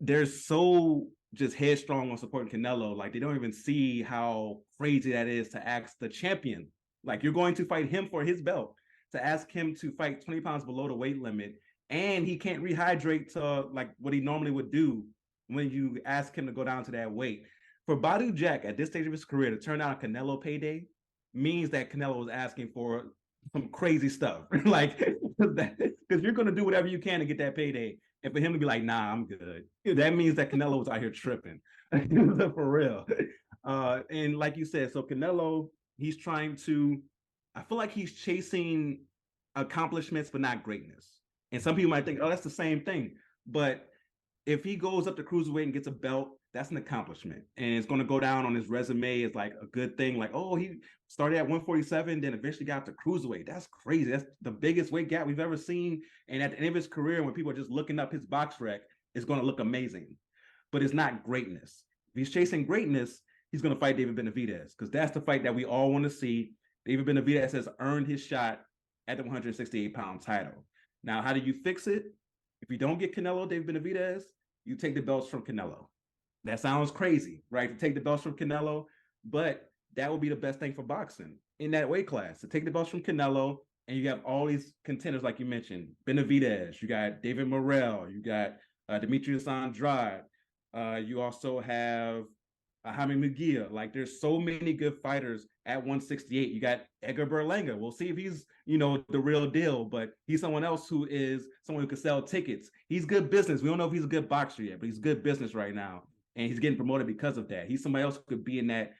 they're so just headstrong on supporting Canelo. Like they don't even see how crazy that is to ask the champion, like you're going to fight him for his belt, to ask him to fight 20 pounds below the weight limit, and he can't rehydrate to like what he normally would do when you ask him to go down to that weight. For Badu Jack at this stage of his career to turn down a Canelo payday means that Canelo was asking for some crazy stuff. Like, because you're going to do whatever you can to get that payday. And for him to be like, nah, I'm good, that means that Canelo was out here tripping. For real. And like you said, so Canelo, he's trying to, I feel like he's chasing accomplishments, but not greatness. And some people might think, oh, that's the same thing. But if he goes up to cruiserweight and gets a belt, that's an accomplishment. And it's going to go down on his resume as like a good thing. Like, oh, he started at 147, then eventually got to cruiserweight. That's crazy. That's the biggest weight gap we've ever seen. And at the end of his career, when people are just looking up his box rec, it's going to look amazing. But it's not greatness. If he's chasing greatness, he's going to fight David Benavidez because that's the fight that we all want to see. David Benavidez has earned his shot at the 168-pound title. Now, how do you fix it? If you don't get Canelo, David Benavidez, you take the belts from Canelo. That sounds crazy, right? To take the belts from Canelo, but that would be the best thing for boxing in that weight class. To take the belts from Canelo, and you have all these contenders, like you mentioned, Benavidez, you got David Morrell, you got Demetrius Andrade, you also have Jaime Munguia. Like, there's so many good fighters at 168. You got Edgar Berlanga. We'll see if he's, the real deal, but he's someone else who is someone who can sell tickets. He's good business. We don't know if he's a good boxer yet, but he's good business right now. And he's getting promoted because of that. He's somebody else who could be in that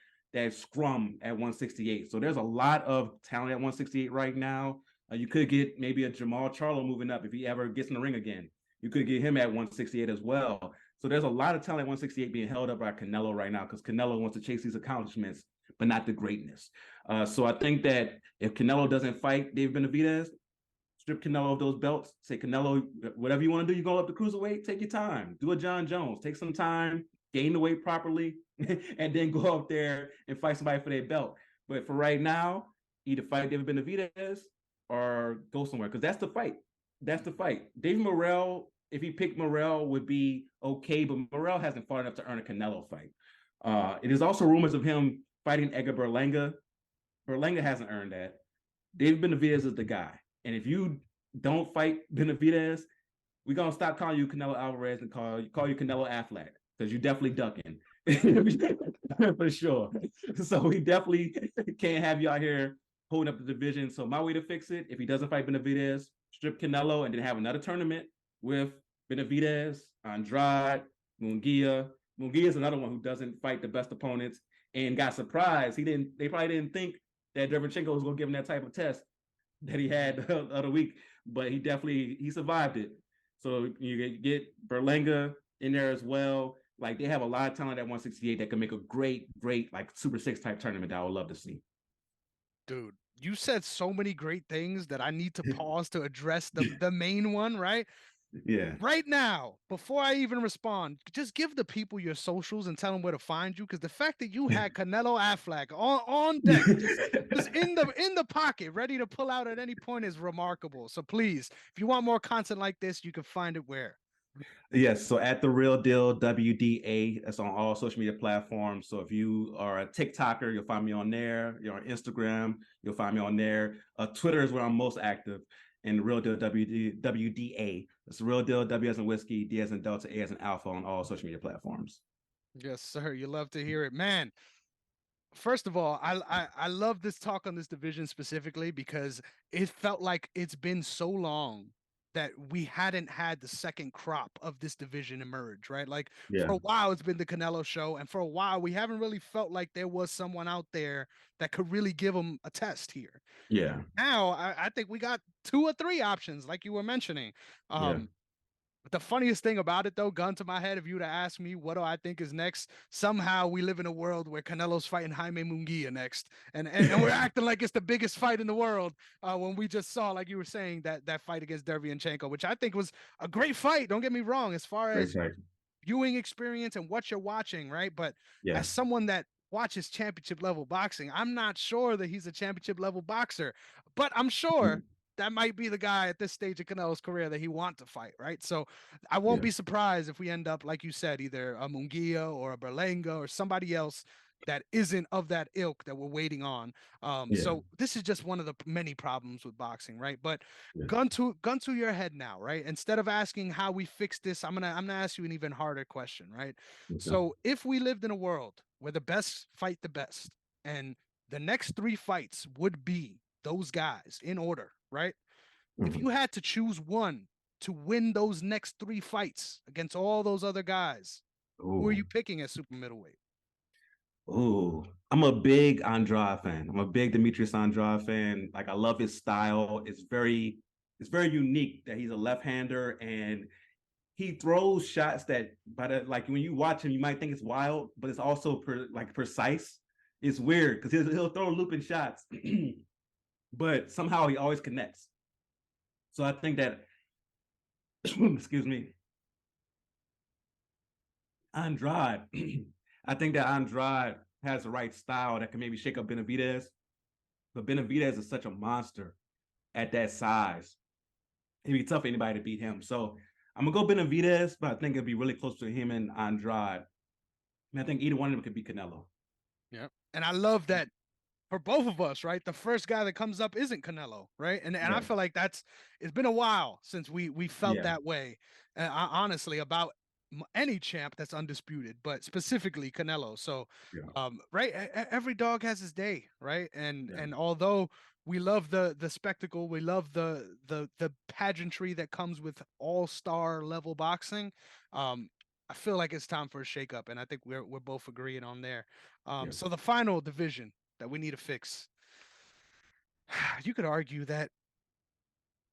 scrum at 168. So there's a lot of talent at 168 right now. You could get maybe a Jamal Charlo moving up if he ever gets in the ring again. You could get him at 168 as well. So there's a lot of talent at 168 being held up by Canelo right now because Canelo wants to chase these accomplishments, but not the greatness. So I think that if Canelo doesn't fight David Benavidez, strip Canelo of those belts, say, Canelo, whatever you want to do, you go up to cruiserweight, take your time. Do a John Jones, take some time, gain the weight properly, and then go up there and fight somebody for their belt. But for right now, either fight David Benavidez or go somewhere, because that's the fight. That's the fight. David Morrell, if he picked Morrell, would be okay, but Morrell hasn't fought enough to earn a Canelo fight. It is also rumors of him fighting Edgar Berlanga. Berlanga hasn't earned that. David Benavidez is the guy. And if you don't fight Benavidez, we're going to stop calling you Canelo Alvarez and call you Canelo Affleck, because you're definitely ducking. For sure. So we definitely can't have you out here holding up the division. So my way to fix it, if he doesn't fight Benavidez, strip Canelo and then have another tournament with Benavidez, Andrade, Munguia. Munguia is another one who doesn't fight the best opponents and got surprised. They probably didn't think that Derevchenko was going to give him that type of test that he had the other week, but he survived it. So you get Berlanga in there as well. Like, they have a lot of talent at 168 that can make a great, like Super 6 type tournament that I would love to see. Dude, You said so many great things that I need to pause to address the main one, right? Yeah. Right now, before I even respond, just give the people your socials and tell them where to find you. Because the fact that you had Canelo Affleck on deck, just in the pocket, ready to pull out at any point, is remarkable. So please, if you want more content like this, you can find it where. Yes, so at the Real Deal WDA, that's on all social media platforms. So if you are a TikToker, you'll find me on there. You're on Instagram, you'll find me on there. Twitter is where I'm most active. And the Real Deal WDA. It's the Real Deal W as in whiskey, D as in Delta, A as in Alpha on all social media platforms. Yes, sir. You love to hear it, man. First of all, I love this talk on this division specifically because it felt like it's been so long that we hadn't had the second crop of this division emerge, right? Like for Yeah, a while it's been the Canelo show, and for a while we haven't really felt like there was someone out there that could really give them a test here. yeah, Now I think we got two or three options, like you were mentioning. yeah. But the funniest thing about it, though, gun to my head, if you were to ask me what do I think is next, somehow we live in a world where Canelo's fighting Jaime Munguia next, and we're acting like it's the biggest fight in the world when we just saw, like you were saying, that fight against Derevyanchenko, which I think was a great fight. Don't get me wrong, as far Great as fight. viewing experience and what you're watching, right? But Yeah. as someone that watches championship level boxing, I'm not sure that he's a championship level boxer, but I'm sure that might be the guy at this stage of Canelo's career that he wants to fight, right? So I won't Yeah. be surprised if we end up, like you said, either a Munguia or a Berlanga or somebody else that isn't of that ilk that we're waiting on. Yeah. So this is just one of the many problems with boxing, right? But Yeah. gun to your head now, right? Instead of asking how we fix this, I'm gonna ask you an even harder question, right? Okay. So if we lived in a world where the best fight the best, and the next three fights would be those guys in order, right? If you Mhm. had to choose one to win those next three fights against all those other guys, who are Ooh. you picking as super middleweight? Ooh, I'm a big Andrade fan. I'm a big Demetrius Andrade fan. Like I love his style. It's very unique that he's a left-hander and he throws shots that by the like when you watch him, you might think it's wild, but it's also like precise. It's weird because he'll throw looping shots, but somehow he always connects. So I think that excuse me, Andrade. I think that Andrade has the right style that can maybe shake up Benavidez. But Benavidez is such a monster at that size. It'd be tough for anybody to beat him. So I'm gonna go Benavidez, but I think it'd be really close to him and Andrade. And I think either one of them could beat Canelo. Yeah. And I love that for both of us, right? The first guy that comes up isn't Canelo, right? And I Right. feel like it's been a while since we felt Yeah. that way, honestly, about any champ that's undisputed, but specifically Canelo. So, Yeah. right, every dog has his day, right? And Yeah. and although we love the spectacle, we love the pageantry that comes with all-star level boxing. Um, I feel like it's time for a shakeup, and I think we're both agreeing on there. Yeah. So the final division that we need to fix. You could argue that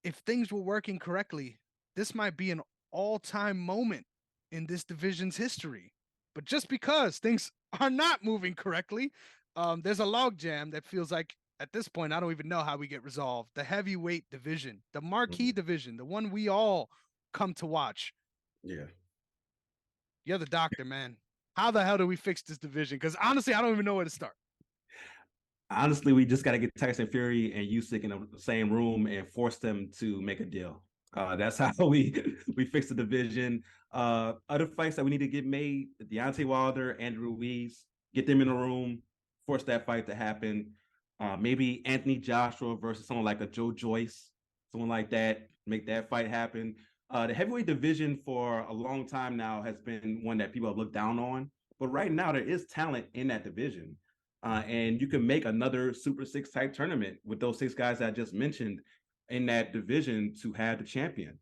if things were working correctly, this might be an all-time moment in this division's history. But just because things are not moving correctly, there's a logjam that feels like at this point I don't even know how we get resolved. The heavyweight division, the marquee Mhm. division, the one we all come to watch. Yeah. You're the doctor, man. How the hell do we fix this division? Because honestly, I don't even know where to start. Honestly, we just got to get Tyson Fury and Usyk in the same room and force them to make a deal. That's how we fix the division. Other fights that we need to get made: Deontay Wilder, Andrew Ruiz, get them in a room, force that fight to happen. Maybe Anthony Joshua versus someone like a Joe Joyce, someone like that, make that fight happen. The heavyweight division for a long time now has been one that people have looked down on, but right now there is talent in that division. And you can make another Super Six type tournament with those six guys that I just mentioned in that division to have the champion.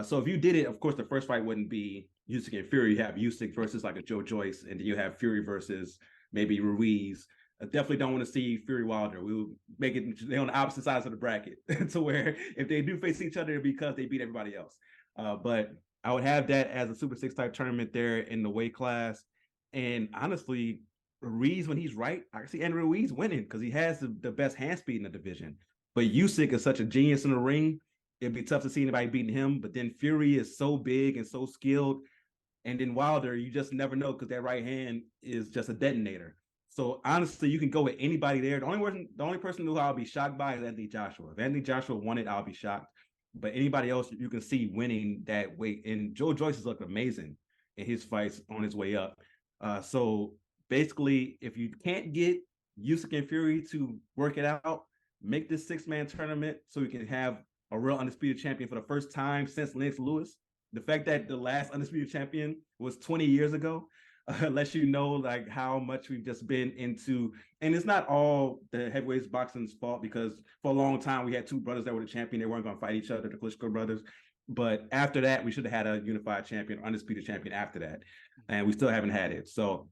So if you did it, of course, the first fight wouldn't be Usyk and Fury. You have Usyk versus like a Joe Joyce, and then you have Fury versus maybe Ruiz. I definitely don't want to see Fury Wilder. We will make it they're on the opposite sides of the bracket to where if they do face each other, because they beat everybody else. But I would have that as a Super Six type tournament there in the weight class. And honestly, Ruiz, when he's right, I see Andrew Ruiz winning because he has the best hand speed in the division. But Usyk is such a genius in the ring. It'd be tough to see anybody beating him. But then Fury is so big and so skilled. And then Wilder, you just never know because that right hand is just a detonator. So honestly, you can go with anybody there. The only person who I'll be shocked by is Anthony Joshua. If Anthony Joshua won it, I'll be shocked. But anybody else you can see winning that weight. And Joe Joyce has looked amazing in his fights on his way up. So basically, if you can't get Usyk and Fury to work it out, make this 6-man tournament so we can have a real undisputed champion for the first time since Lennox Lewis. The fact that the last undisputed champion was 20 years ago lets you know like how much we've just been into. And it's not all the heavyweights boxing's fault because for a long time we had two brothers that were the champion. They weren't going to fight each other, the Klitschko brothers. But after that, we should have had a unified champion, undisputed champion after that, and we still haven't had it. So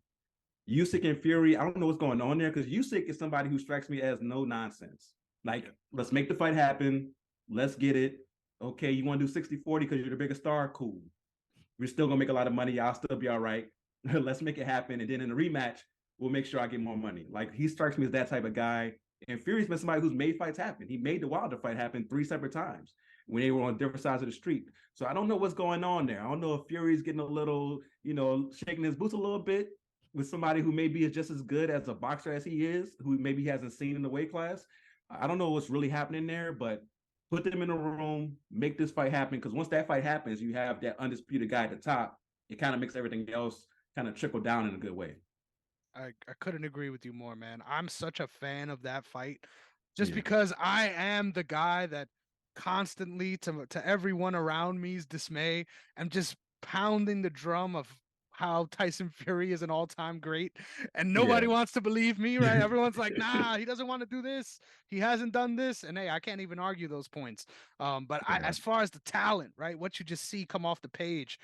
Usyk and Fury, I don't know what's going on there because Usyk is somebody who strikes me as no nonsense. Like, let's make the fight happen. Let's get it. Okay, you want to do 60-40 because you're the biggest star? Cool. We're still going to make a lot of money. I'll still be all right. Let's make it happen. And then in the rematch, we'll make sure I get more money. Like, he strikes me as that type of guy. And Fury's been somebody who's made fights happen. He made the Wilder fight happen 3 separate times when they were on different sides of the street. So I don't know what's going on there. I don't know if Fury's getting a little, shaking his boots a little bit with somebody who maybe is just as good as a boxer as he is, who maybe he hasn't seen in the weight class. I don't know what's really happening there, but put them in a room, make this fight happen. Because once that fight happens, you have that undisputed guy at the top. It kind of makes everything else kind of trickle down in a good way. I couldn't agree with you more, man. I'm such a fan of that fight just Yeah. because I am the guy that constantly to everyone around me's dismay, I'm just pounding the drum of how Tyson Fury is an all-time great, and nobody Yeah. wants to believe me, right? Everyone's like, nah, he doesn't want to do this, he hasn't done this, and hey, I can't even argue those points. But Yeah. as far as the talent, right, what you just see come off the page,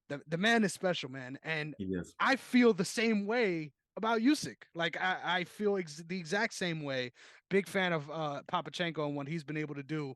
the man is special, man, and Yes. I feel the same way about Usyk. Like I feel the exact same way. Big fan of Papachenko and what he's been able to do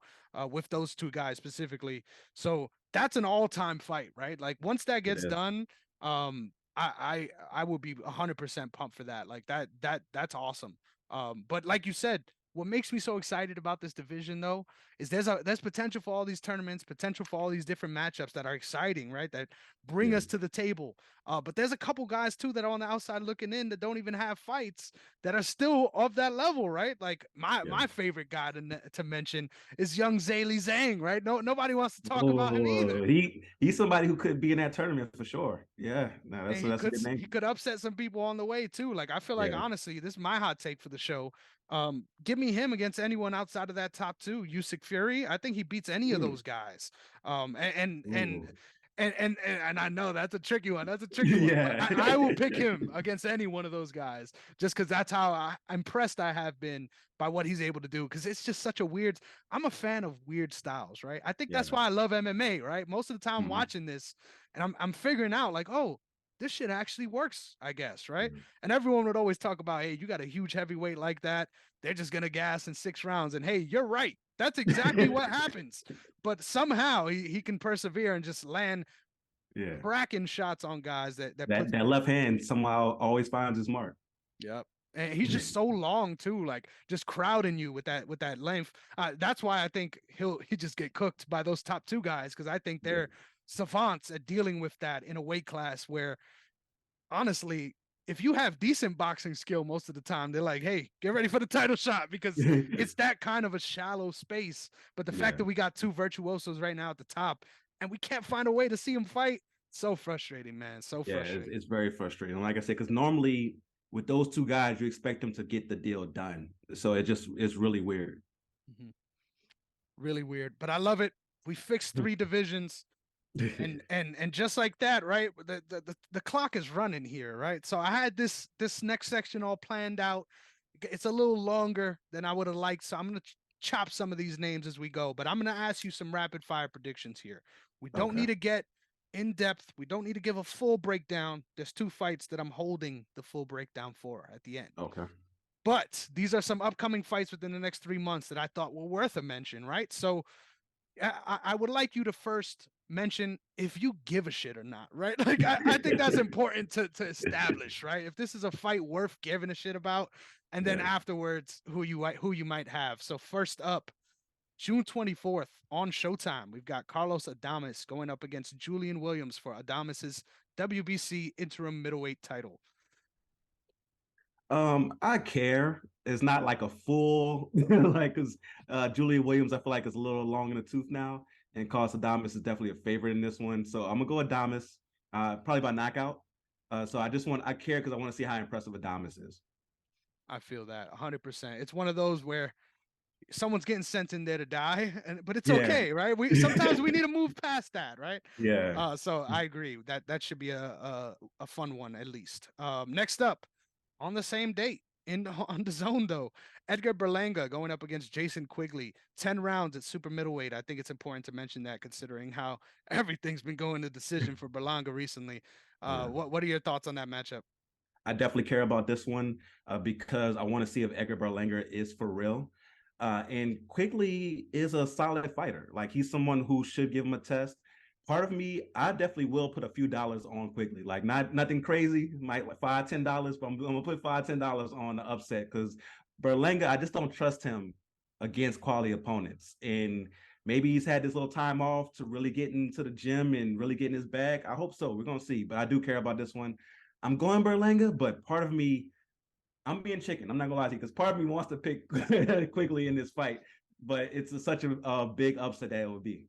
with those two guys specifically. So that's an all-time fight, right? Like once that It gets is. done, I will be 100% pumped for that. Like that's awesome. But like you said, what makes me so excited about this division though is there's potential for all these tournaments, potential for all these different matchups that are exciting, right? That bring Yeah. us to the table. But there's a couple guys too that are on the outside looking in that don't even have fights that are still of that level, right? Like my Yeah. my favorite guy to mention is young Zayli Zhang, right? Nobody wants to talk about him either. Oh, he's somebody who could be in that tournament for sure. Yeah. No, And that's a good he name. could upset some people on the way too. Like I feel like Yeah. honestly, this is my hot take for the show. Give me him against anyone outside of that top two. Usyk Fury, I think he beats any of Mm. those guys. Um, and and and Ooh. and I know that's a tricky one. That's a tricky one, but Yeah. I will pick him against any one of those guys just because that's how impressed I have been by what he's able to do. Because it's just such a weird. I'm a fan of weird styles, right? I think that's Yeah. why I love MMA, right? Most of the time Mhm. watching this, and I'm figuring out like, oh, this shit actually works, I guess, right? Yeah. And everyone would always talk about, hey, you got a huge heavyweight like that, they're just gonna gas in 6 rounds. And hey, you're right. That's exactly what happens. But somehow he can persevere and just land Yeah. cracking shots on guys that That puts that left hand somehow always finds his mark. yep. And he's just so long too, like just crowding you with that length. That's why I think he just get cooked by those top two guys because I think Yeah. they're savants at dealing with that in a weight class where honestly, if you have decent boxing skill most of the time, they're like, hey, get ready for the title shot because it's that kind of a shallow space. But the fact Yeah. that we got two virtuosos right now at the top and we can't find a way to see them fight, so frustrating, man. So Yeah, it's, frustrating. it's very frustrating. Like I said, because normally with those two guys, you expect them to get the deal done. So it's really weird. Mhm. Really weird, but I love it. We fixed 3 divisions. And just like that, right? The clock is running here, right? So I had this next section all planned out. It's a little longer than I would have liked, so I'm gonna chop some of these names as we go. But I'm gonna ask you some rapid fire predictions here. We don't Okay. need to get in depth. We don't need to give a full breakdown. There's 2 fights that I'm holding the full breakdown for at the end. Okay. But these are some upcoming fights within the next 3 months that I thought were worth a mention, right? So I would like you to first mention if you give a shit or not, right? Like I think that's important to establish, right? If this is a fight worth giving a shit about, and then Yeah. afterwards who you might have. So first up, June 24th on Showtime, we've got Carlos Adames going up against Julian Williams for Adames's WBC interim middleweight title. I care. It's not like a full like because Julia Williams, I feel like is a little long in the tooth now, and Carlos Adames is definitely a favorite in this one. So I'm gonna go Adames, probably by knockout. So I care because I want to see how impressive Adames is. I feel that 100%. It's one of those where someone's getting sent in there to die, but it's Yeah, okay, right? We sometimes we need to move past that, right? yeah. So I agree that should be a fun one at least. Next up on the same date in on the zone though, Edgar Berlanga going up against Jason Quigley, 10 rounds at super middleweight. I think it's important to mention that considering how everything's been going to decision for Berlanga recently. Yeah. What are your thoughts on that matchup? I definitely care about this one because I want to see if Edgar Berlanger is for real. And Quigley is a solid fighter. Like he's someone who should give him a test. Part of me, I definitely will put a few dollars on Quigley. Like not nothing crazy, might like $5, $10, but I'm gonna put $5, $10 on the upset because Berlanga, I just don't trust him against quality opponents. And maybe he's had this little time off to really get into the gym and really get in his bag. I hope so. We're gonna see. But I do care about this one. I'm going Berlanga, but part of me, I'm being chicken. I'm not gonna lie to you because part of me wants to pick quickly in this fight, but it's such a big upset that it would be.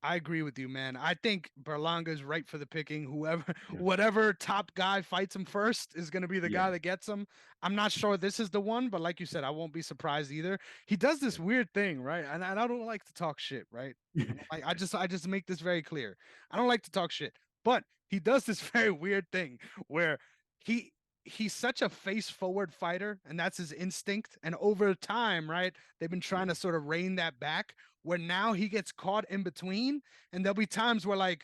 I agree with you, man. I think Berlanga is right for the picking. Yeah, Whatever top guy fights him first is going to be the guy yeah, that gets him. I'm not sure this is the one, but like you said, I won't be surprised either. He does this weird thing, right? And I don't like to talk shit, right? yeah, I just make this very clear. I don't like to talk shit, but he does this very weird thing where he he's such a face forward fighter and that's his instinct, and over time, right, they've been trying to sort of rein that back, where now he gets caught in between, and there'll be times where like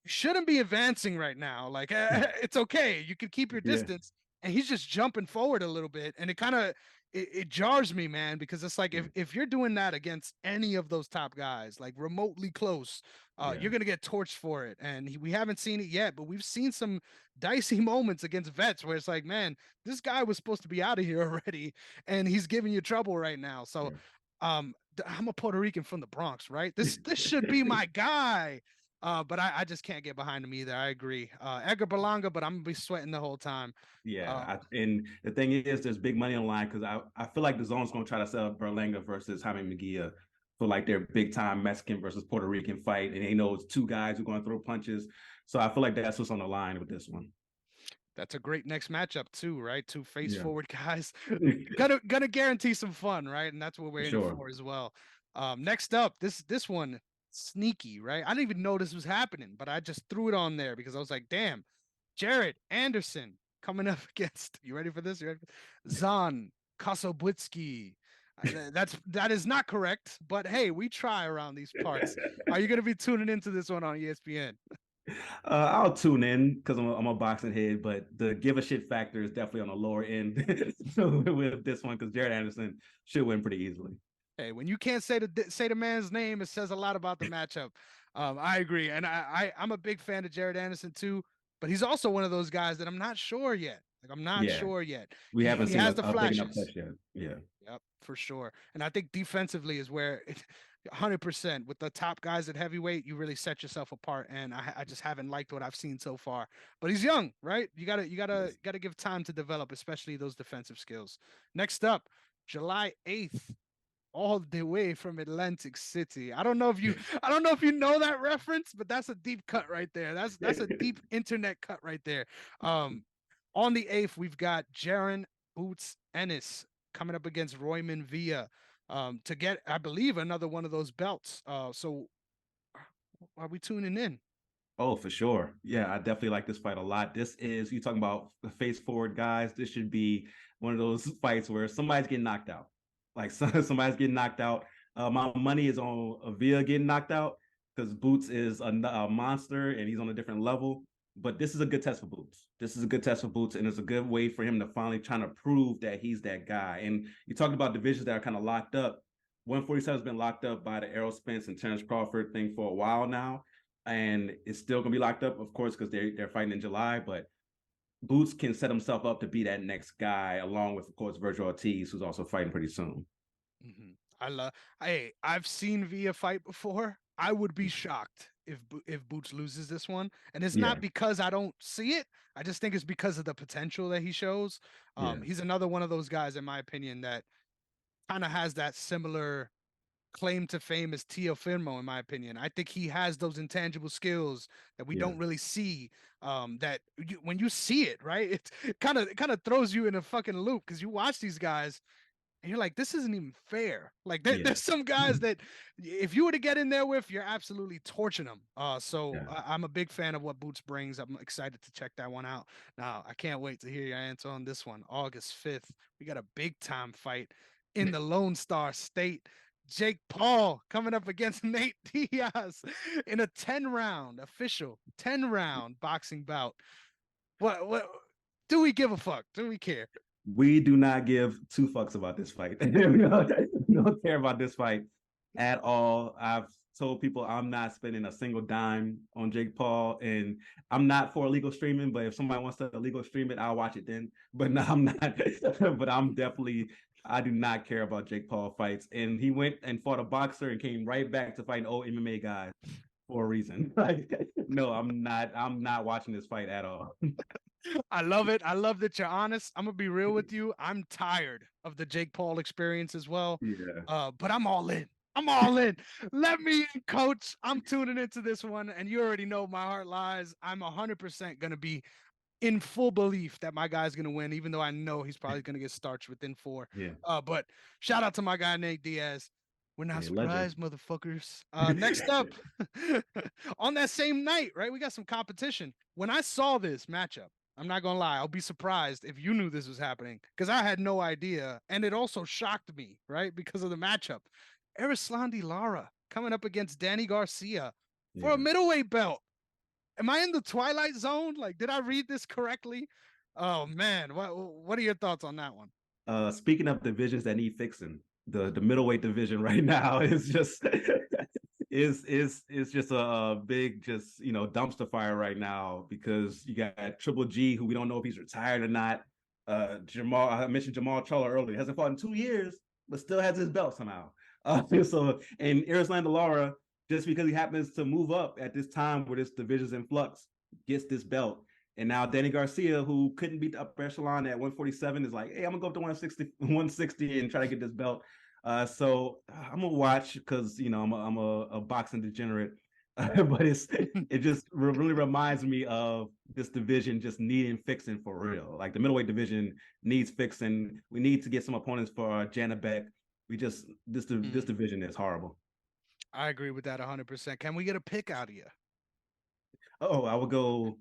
you shouldn't be advancing right now. Like it's okay, you can keep your yeah, distance, and he's just jumping forward a little bit, and it kind of it jars me, man, because it's like yeah, if you're doing that against any of those top guys, like remotely close, yeah, you're gonna get torched for it. And we haven't seen it yet, but we've seen some dicey moments against vets where it's like, man, this guy was supposed to be out of here already, and he's giving you trouble right now. So, yeah. I'm a Puerto Rican from the Bronx, right? This should be my guy. But I just can't get behind him either. I agree. Edgar Berlanga, but I'm gonna be sweating the whole time. Yeah, Uh, and the thing is, there's big money on the line because I feel like the zone's going to try to sell Berlanga versus Jaime Mejia for like their big time Mexican versus Puerto Rican fight, and they know it's two guys who are going to throw punches. So I feel like that's what's on the line with this one. that's a great next matchup too, right? Two face Yeah, forward guys, gonna guarantee some fun, right? And that's what for we're in it sure. for as well. Next up, this one sneaky, right? I didn't even know this was happening, but I just threw it on there because I was like, damn, Jared Anderson coming up against, you ready for this? You ready Zan Kasobwitsky. That is not correct, but hey, we try around these parts. Are you gonna be tuning into this one on ESPN? I'll tune in because I'm a boxing head, but the give a shit factor is definitely on the lower end with this one because Jared Anderson should win pretty easily. Hey, when you can't say the man's name, it says a lot about the matchup. I agree, and I'm a big fan of Jared Anderson too, but he's also one of those guys that I'm not sure yet. Like I'm not Yeah, sure yet. we haven't He seen has the a big enough flashes. touch yet. Yeah. Yep, for sure. And I think defensively is where 100% with the top guys at heavyweight, you really set yourself apart. And I just haven't liked what I've seen so far. But he's young, right? Yes. Gotta give time to develop, especially those defensive skills. Next up, July 8th, all the way from Atlantic City. I don't know if you know that reference, but that's a deep cut right there. That's a deep internet cut right there. Um, on the 8th, we've got Jaron Boots Ennis coming up against Royman Villa to get, I believe, another one of those belts. So are we tuning in? Oh, for sure. Yeah, I definitely like this fight a lot. This is you talking about the face forward guys. This should be one of those fights where somebody's getting knocked out. Like somebody's getting knocked out. My money is on Avila getting knocked out because Boots is a monster and he's on a different level. But this is a good test for Boots. This is a good test for Boots, and it's a good way for him to finally trying to prove that he's that guy. And you talked about divisions that are kind of locked up. 147 has been locked up by the Errol Spence and Terrence Crawford thing for a while now, and it's still gonna be locked up, of course, because they're fighting in July. But Boots can set himself up to be that next guy, along with, of course, Virgil Ortiz, who's also fighting pretty soon. Mhm. I love. Hey, I've seen Via fight before. I would be shocked if Boots loses this one, and it's not Yeah, because I don't see it. I just think it's because of the potential that he shows. yeah, He's another one of those guys, in my opinion, that kind of has that similar claim to fame as Teofirmo, in my opinion. I think he has those intangible skills that we yeah, don't really see. When you see it, right, it kind of throws you in a fucking loop because you watch these guys and you're like, this isn't even fair. Like yeah, there's some guys that if you were to get in there with, you're absolutely torching them. So yeah. I'm a big fan of what Boots brings. I'm excited to check that one out. Now I can't wait to hear your answer on this one. August 5th, we got a big time fight in the Lone Star State. Jake Paul coming up against Nate Diaz in a 10 round official 10 round boxing bout. What do we give a fuck? Do we care? We do not give two fucks about this fight. We don't care about this fight at all. I've told people I'm not spending a single dime on Jake Paul, and I'm not for illegal streaming. But if somebody wants to illegal stream it, I'll watch it then. But no, I'm not. But I'm definitely. I do not care about Jake Paul fights, and he went and fought a boxer and came right back to fight an old MMA guy for a reason. Like, no, I'm not. I'm not watching this fight at all. I love it. I love that you're honest. I'm gonna be real with you. I'm tired of the Jake Paul experience as well. Yeah, But I'm all in. I'm all in. Let me in, coach. I'm tuning into this one, and you already know my heart lies. I'm 100% gonna be in full belief that my guy's gonna win, even though I know he's probably gonna get starched within four. yeah, But shout out to my guy Nate Diaz. We're not yeah. Legend. surprised, motherfuckers. Next up, on that same night, right? We got some competition. When I saw this matchup, I'm not gonna lie, I'll be surprised if you knew this was happening because I had no idea, and it also shocked me, right? Because of the matchup. Arislandi Lara coming up against Danny Garcia for a Yeah. middleweight belt. Am I in the twilight zone? Like, did I read this correctly? Oh man, what are your thoughts on that one? Speaking of divisions that need fixing, the middleweight division right now is just is just a big just dumpster fire right now because you got Triple G, who we don't know if he's retired or not. Jamal, I mentioned Jamal Charlo earlier, hasn't fought in 2 years, but still has his belt somehow. So and Arislanda Lara, just because he happens to move up at this time where this division's in flux, gets this belt. And now Danny Garcia, who couldn't beat the upper echelon at 147, is like, hey, I'm gonna go up to 160 and try to get this belt. So I'm gonna watch because I'm a boxing degenerate, but it just really reminds me of this division just needing fixing for real. Like the middleweight division needs fixing. We need to get some opponents for Janabek. We just this Mm, division is horrible. I agree with that 100%. Can we get a pick out of you? Oh, I would go.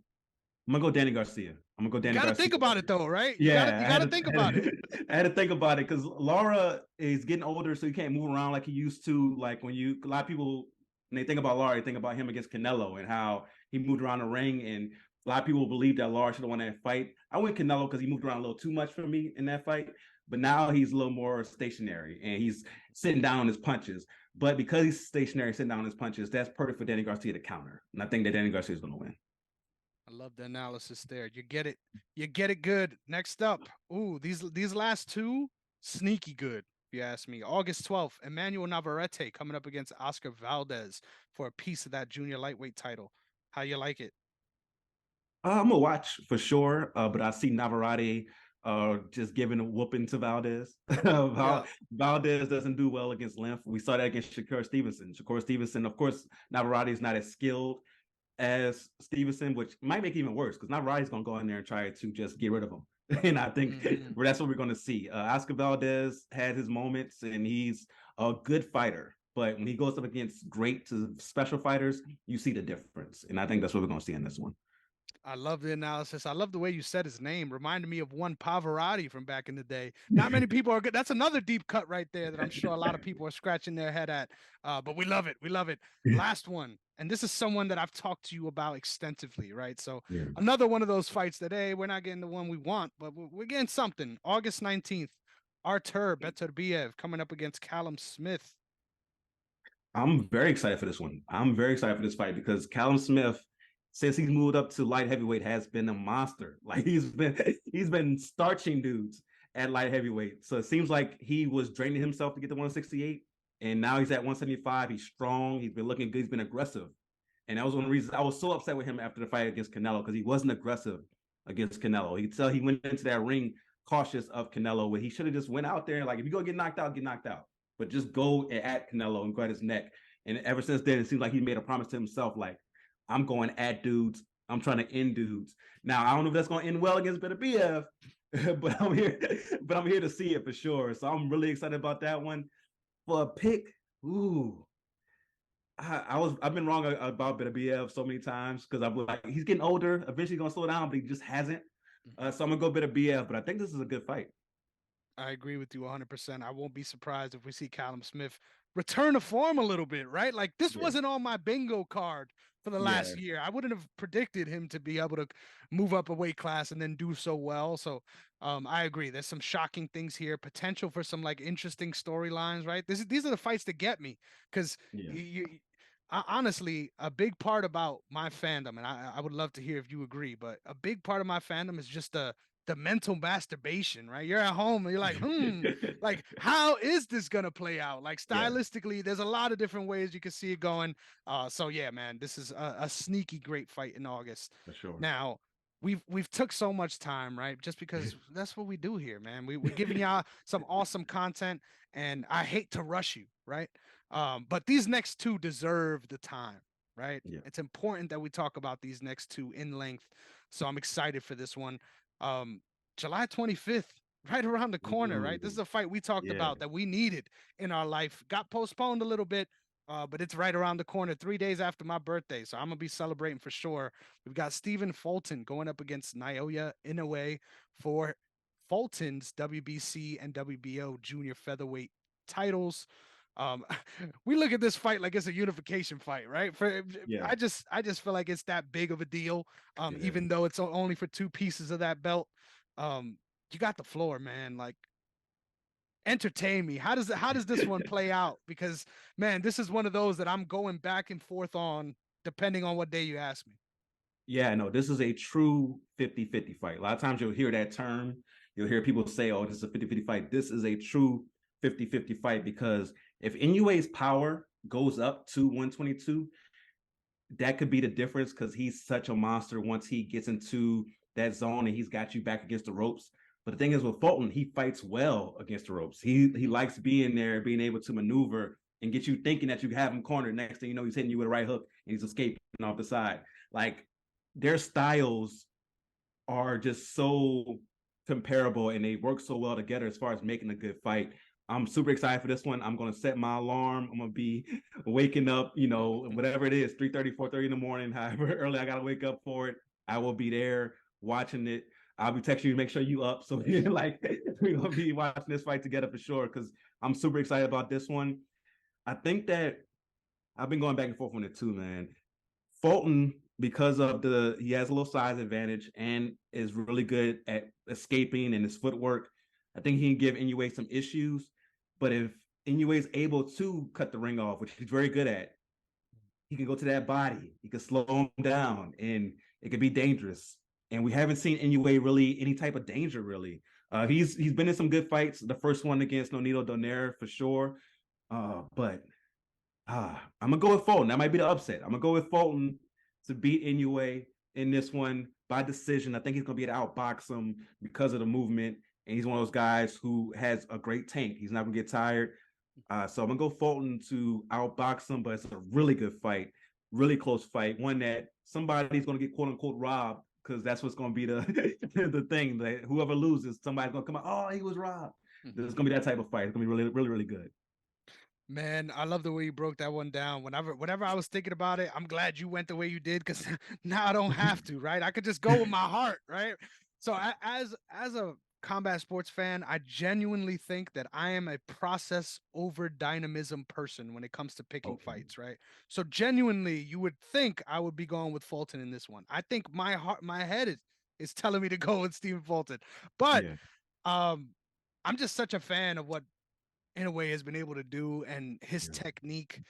I'm gonna go Danny Garcia. I'm gonna go You Danny got to Garcia. think about it though, right? You got to Yeah, you got to think about it. I had to think about it because Laura is getting older, so he can't move around like he used to. Like a lot of people, when they think about Laura, they think about him against Canelo and how he moved around the ring. And a lot of people believe that Laura should have won that fight. I went Canelo because he moved around a little too much for me in that fight. But now he's a little more stationary and he's sitting down on his punches. But because he's stationary, sitting down on his punches, that's perfect for Danny Garcia to counter. And I think that Danny Garcia is going to win. I love the analysis there. You get it. You get it good. Next up, ooh, these last two sneaky good. If you ask me. August 12th, Emmanuel Navarrete coming up against Oscar Valdez for a piece of that junior lightweight title. How you like it? I'm gonna watch for sure, but I see Navarrete just giving a whooping to Valdez. Yeah. Valdez doesn't do well against length. We saw that against Shakur Stevenson. Shakur Stevenson, of course, Navarrete is not as skilled as Stevenson, which might make it even worse because Navarrete is gonna go in there and try to just get rid of him. And I think Mm-hmm. that's what we're going to see. Oscar Valdez had his moments, and he's a good fighter. But when he goes up against great to special fighters, you see the difference. And I think that's what we're going to see in this one. I love the analysis. I love the way you said his name. Reminded me of one Pavarotti from back in the day. Not many people are good. That's another deep cut right there that I'm sure a lot of people are scratching their head at. But we love it. We love it. Last one. And this is someone that I've talked to you about extensively, right? So Yeah. another one of those fights that, hey, we're not getting the one we want, but we're getting something. August 19th. Artur Beterbiev coming up against Callum Smith. I'm very excited for this one. I'm very excited for this fight because Callum Smith, since he's moved up to light heavyweight, has been a monster. Like he's been starching dudes at light heavyweight. So it seems like he was draining himself to get to 168, and now he's at 175. He's strong. He's been looking good. He's been aggressive, and that was one of the reasons I was so upset with him after the fight against Canelo because he wasn't aggressive against Canelo. He could tell he went into that ring cautious of Canelo, where he should have just went out there and like if you go get knocked out, get knocked out, but just go at Canelo and go at his neck. And ever since then, it seems like he made a promise to himself, like, I'm going at dudes. I'm trying to end dudes. Now, I don't know if that's going to end well against Beterbiev, but I'm here. But I'm here to see it for sure. So I'm really excited about that one. For a pick, ooh, I've been wrong about Beterbiev so many times because I'm like he's getting older. Eventually, going to slow down, but he just hasn't. So I'm gonna go Beterbiev, but I think this is a good fight. I agree with you 100%. I won't be surprised if we see Callum Smith return to form a little bit, right? Like this Yeah, wasn't on my bingo card for the last yeah, year. I wouldn't have predicted him to be able to move up a weight class and then do so well. So I agree. There's some shocking things here, potential for some like interesting storylines, right? These are the fights that get me because yeah, honestly, a big part about my fandom, and I would love to hear if you agree, but a big part of my fandom is just the mental masturbation, right? You're at home and you're like, like how is this gonna play out? Like yeah, stylistically, there's a lot of different ways you can see it going. So yeah, man, this is a sneaky great fight in August. for sure. Now, we've took so much time, right? Just because that's what we do here, man. We're giving y'all some awesome content, and I hate to rush you, right? But these next two deserve the time, right? Yeah, It's important that we talk about these next two in length. So I'm excited for this one. Um, July 25th, right around the corner, right? This is ooh, a fight we talked yeah. about that we needed in our life. Got postponed a little bit, but it's right around the corner, 3 days after my birthday. So I'm gonna be celebrating for sure. We've got Stephen Fulton going up against Naoya Inoue for Fulton's WBC and WBO junior featherweight titles. Um, we look at this fight like it's a unification fight, right? For Yeah, I just feel like it's that big of a deal. it is. Even though it's only for two pieces of that belt. You got the floor, man. Like entertain me. How does this one play out? Because man, this is one of those that I'm going back and forth on depending on what day you ask me. Yeah, no, this is a true 50-50 fight. A lot of times you'll hear that term. You'll hear people say, oh, this is a 50-50 fight. This is a true 50-50 fight because if Inoue's power goes up to 122, that could be the difference because he's such a monster once he gets into that zone and he's got you back against the ropes. But the thing is with Fulton, he fights well against the ropes. He likes being there, being able to maneuver and get you thinking that you have him cornered. Next thing you know, he's hitting you with a right hook and he's escaping off the side. Like their styles are just so comparable and they work so well together as far as making a good fight. I'm super excited for this one. I'm going to set my alarm. I'm going to be waking up, whatever it is, 3:30, 4:30 in the morning, however early I got to wake up for it. I will be there watching it. I'll be texting you to make sure you up. So like we're going to be watching this fight together for sure because I'm super excited about this one. I think that I've been going back and forth on it too, man. Fulton, because of he has a little size advantage and is really good at escaping and his footwork. I think he can give Inoue some issues. But if Inoue is able to cut the ring off, which he's very good at, he can go to that body. He can slow him down, and it could be dangerous. And we haven't seen Inoue really any type of danger really. He's been in some good fights. The first one against Nonito Donaire for sure. But I'm gonna go with Fulton. That might be the upset. I'm gonna go with Fulton to beat Inoue in this one by decision. I think he's gonna be able to outbox him because of the movement, and he's one of those guys who has a great tank. He's not gonna get tired. So I'm gonna go Fulton to outbox him, but it's a really good fight, really close fight, one that somebody's gonna get quote unquote robbed because that's what's gonna be the the thing that whoever loses, somebody's gonna come out. Oh, he was robbed. There's gonna be that type of fight. It's gonna be really, really, really good. Man, I love the way you broke that one down. Whenever I was thinking about it, I'm glad you went the way you did because now I don't have to, right? I could just go with my heart, right? So as a combat sports fan, I genuinely think that I am a process over dynamism person when it comes to picking Okay. fights, right? So genuinely, you would think I would be going with Fulton in this one. I think my head is telling me to go with Stephen Fulton, but Yeah. um I'm just such a fan of what Inoue has been able to do and his Yeah. technique.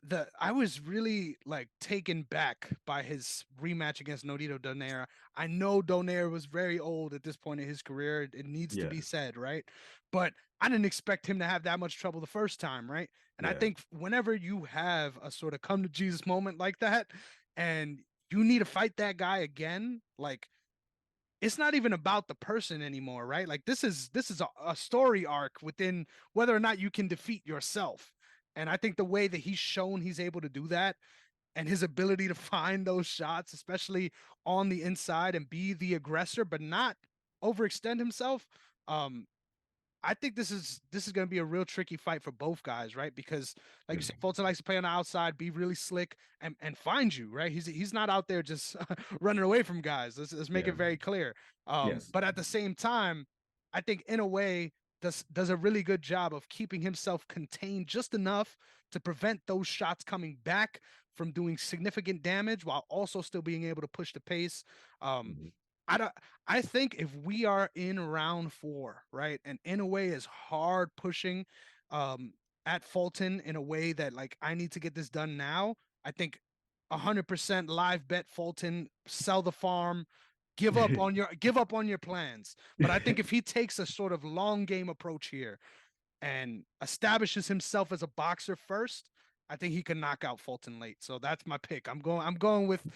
The I was really like taken back by his rematch against Nodito Donaire. I know Donaire was very old at this point in his career. It needs to Yeah. be said, right? But I didn't expect him to have that much trouble the first time, right? And I Yeah. think whenever you have a sort of come to Jesus moment like that, and you need to fight that guy again, like it's not even about the person anymore, right? Like this is a story arc within whether or not you can defeat yourself. And I think the way that he's shown he's able to do that and his ability to find those shots, especially on the inside and be the aggressor, but not overextend himself. Um, I think this is going to be a real tricky fight for both guys, right? Because like you Yeah. said, Fulton likes to play on the outside, be really slick, and find you, right? He's not out there just running away from guys. Let's make it Yeah. very clear. Yes. But at the same time, I think in a way does a really good job of keeping himself contained just enough to prevent those shots coming back from doing significant damage while also still being able to push the pace. Um, Mhm. I don't. I think if we are in round four, right, and in a way is hard pushing, um, at Fulton in a way that like I need to get this done now. I think 100% live bet Fulton, sell the farm, give up on your plans. But I think if he takes a sort of long game approach here and establishes himself as a boxer first, I think he can knock out Fulton late. So that's my pick. I'm going with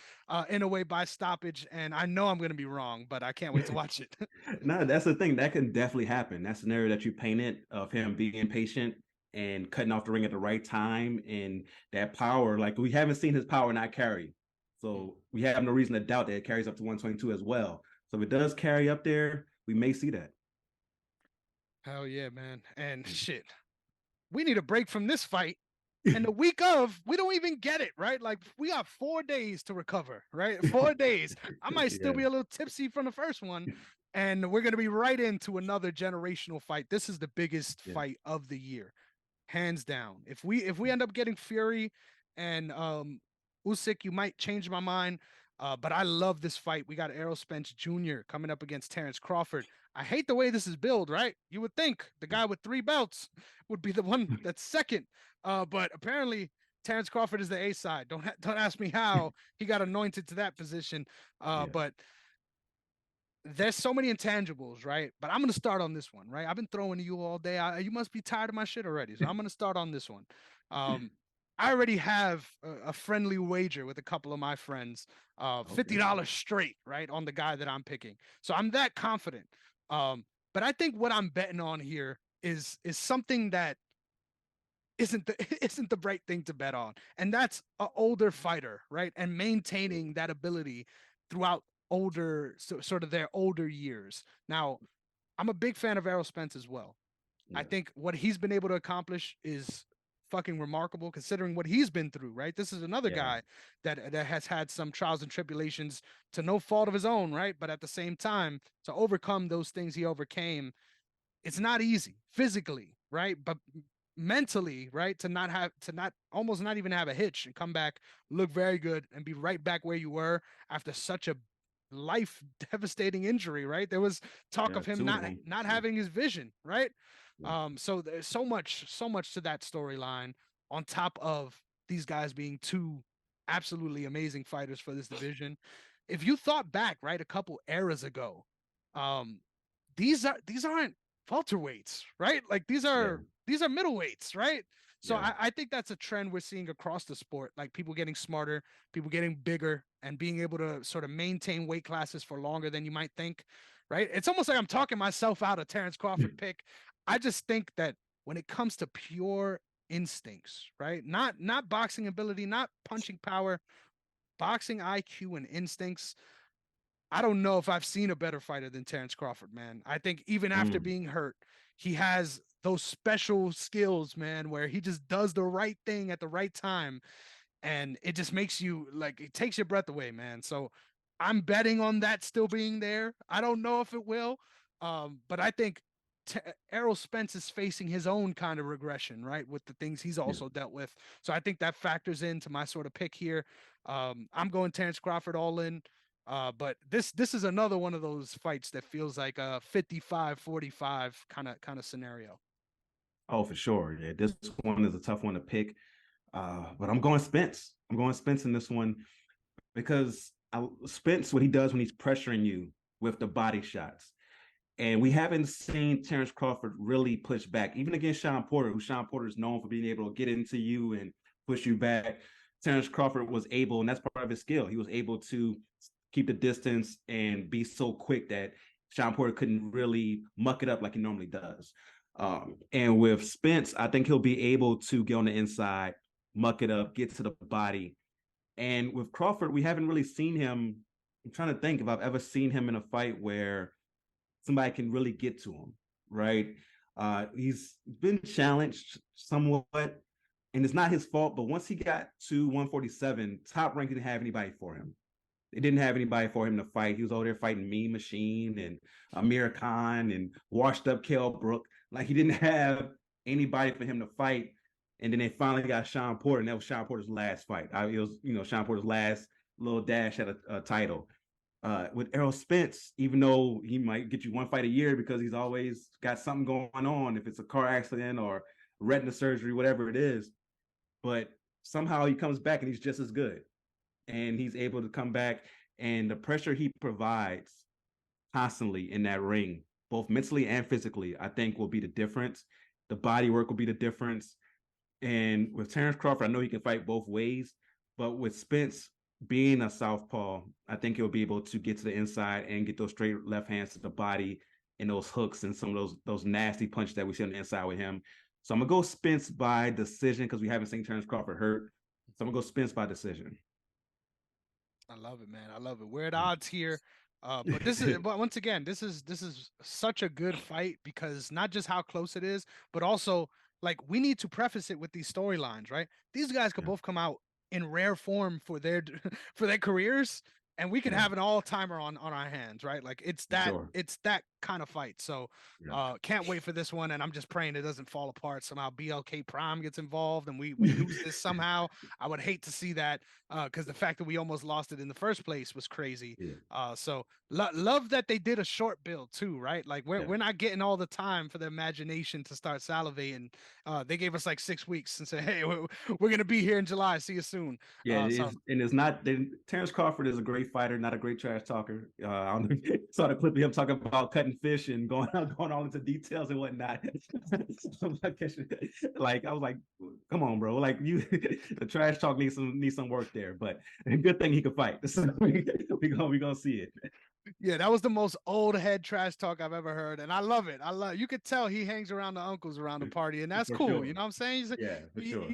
in a way by stoppage, and I know I'm going to be wrong, but I can't wait to watch it. No, that's the thing. That can definitely happen. That scenario that you painted of him being patient and cutting off the ring at the right time and that power, like we haven't seen his power not carry. So we have no reason to doubt that it carries up to 122 as well. So if it does carry up there, we may see that. Hell yeah, man. And shit, we need a break from this fight. And the week of, we don't even get it, right? Like we got 4 days to recover, right? 4 days. I might still Yeah. be a little tipsy from the first one. And we're going to be right into another generational fight. This is the biggest Yeah. fight of the year, hands down. If we end up getting Fury and Usyk, you might change my mind. But I love this fight. We got Errol Spence Jr. coming up against Terrence Crawford. I hate the way this is billed, right? You would think the guy with 3 belts would be the one that's second, but apparently Terrence Crawford is the A side. Don't ask me how he got anointed to that position. Yeah. But there's so many intangibles, right? But I'm gonna start on this one, right? I've been throwing to you all day. You must be tired of my shit already, so I'm gonna start on this one. Um, I already have a friendly wager with a couple of my friends, Okay. $50 straight, right, on the guy that I'm picking. So I'm that confident. Um, but I think what I'm betting on here is something that isn't the isn't the right thing to bet on, and that's an older fighter, right, and maintaining that ability throughout sort of their older years. Now, I'm a big fan of Errol Spence as well. I Yeah. think what he's been able to accomplish is fucking remarkable considering what he's been through, right? This is another Yeah. guy that has had some trials and tribulations to no fault of his own, right? But at the same time, to overcome those things he overcame, it's not easy physically, right? But mentally, right? To not almost not even have a hitch and come back, look very good, and be right back where you were after such a life devastating injury, right? There was talk Yeah. of him Two of not them. not Yeah. having his vision, right? Yeah. So there's so much to that storyline on top of these guys being two absolutely amazing fighters for this division. If you thought back, right, a couple eras ago, um, these aren't welterweights, right? Like Yeah. these are middleweights, right? So Yeah. I think that's a trend we're seeing across the sport, like people getting smarter, people getting bigger, and being able to sort of maintain weight classes for longer than you might think, right? It's almost like I'm talking myself out of Terrence Crawford pick. I just think that when it comes to pure instincts, right? Not boxing ability, not punching power, boxing IQ and instincts, I don't know if I've seen a better fighter than Terrence Crawford, man. I think even after Mm. being hurt, he has those special skills, man, where he just does the right thing at the right time. And it just makes you like, it takes your breath away, man. So I'm betting on that still being there. I don't know if it will. But I think Errol Spence is facing his own kind of regression, right? With the things he's Yeah. also dealt with. So I think that factors into my sort of pick here. I'm going Terrence Crawford all in. But this is another one of those fights that feels like a 55-45 kind of scenario. Oh, for sure. Yeah, this one is a tough one to pick. But I'm going Spence. I'm going Spence in this one because Spence, what he does when he's pressuring you with the body shots. And we haven't seen Terrence Crawford really push back, even against Sean Porter, who Sean Porter is known for being able to get into you and push you back. Terrence Crawford was able, and that's part of his skill. He was able to keep the distance and be so quick that Sean Porter couldn't really muck it up like he normally does. And with Spence, I think he'll be able to get on the inside, muck it up, get to the body. And with Crawford, we haven't really seen him. I'm trying to think if I've ever seen him in a fight where somebody can really get to him, right? He's been challenged somewhat, and it's not his fault. But once he got to 147, Top Rank didn't have anybody for him. They didn't have anybody for him to fight. He was over there fighting Mean Machine and Amir Khan and washed up Kell Brook. Like he didn't have anybody for him to fight. And then they finally got Sean Porter, and that was Sean Porter's last fight. It was, Sean Porter's last little dash at a title. With Errol Spence, even though he might get you one fight a year because he's always got something going on, if it's a car accident or retina surgery, whatever it is, but somehow he comes back and he's just as good. And he's able to come back, and the pressure he provides constantly in that ring, both mentally and physically, I think will be the difference. The body work will be the difference. And with Terrence Crawford, I know he can fight both ways, but with Spence being a southpaw, I think he'll be able to get to the inside and get those straight left hands to the body and those hooks and some of those nasty punches that we see on the inside with him. So I'm gonna go Spence by decision because we haven't seen Terrence Crawford hurt. So I'm gonna go Spence by decision. I love it, man. I love it. We're at odds here. But this is but once again, this is such a good fight because not just how close it is, but also like we need to preface it with these storylines, right? These guys could Yeah, both come out in rare form for their for their careers, and we could yeah, have an all-timer on our hands, right? Like for sure. it's that kind of fight. So Yeah. can't wait for this one, and I'm just praying it doesn't fall apart somehow. BLK Prime gets involved and we lose this somehow. I would hate to see that because the fact that we almost lost it in the first place was crazy. Yeah. So love that they did a short build too, right? Like Yeah. we're not getting all the time for the imagination to start salivating. They gave us like 6 weeks and said, "Hey, we're gonna be here in July. See you soon." Yeah, So and it's not. Terrence Crawford is a great fighter, not a great trash talker. I don't know if you saw the clip of him talking about cutting fish and going all into details and whatnot. Like I was like, come on, bro. Like you, the trash talk needs some work there. But good thing he could fight. So we gonna see it. yeah, that was the most old head trash talk I've ever heard, and I love it. I love. You could tell he hangs around the uncles around the party, and that's For cool. You sure. know what I'm saying? Yeah, for sure.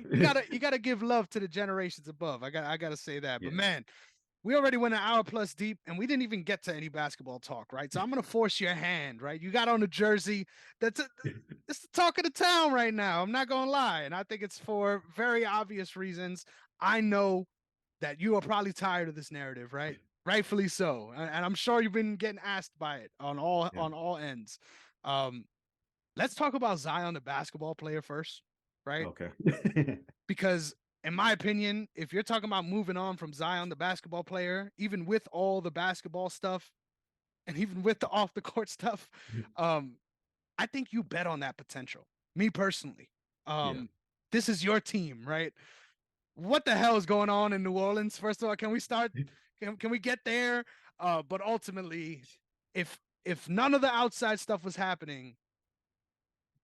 You gotta give love to the generations above. I gotta say that. But Yeah. man, we already went an hour plus deep, and we didn't even get to any basketball talk, right? So I'm gonna force your hand, right? You got on a jersey. It's the talk of the town right now. I'm not gonna lie, and I think it's for very obvious reasons. I know that you are probably tired of this narrative, right? Rightfully so, and I'm sure you've been getting asked by it Yeah. on all ends. Um, let's talk about Zion, the basketball player first, right? Okay. Because in my opinion, if you're talking about moving on from Zion, the basketball player, even with all the basketball stuff and even with the off the court stuff, um, I think you bet on that potential. Me personally, Yeah. um, this is your team, right? What the hell is going on in New Orleans? First of all, can we start? Can we get there? But ultimately, if none of the outside stuff was happening,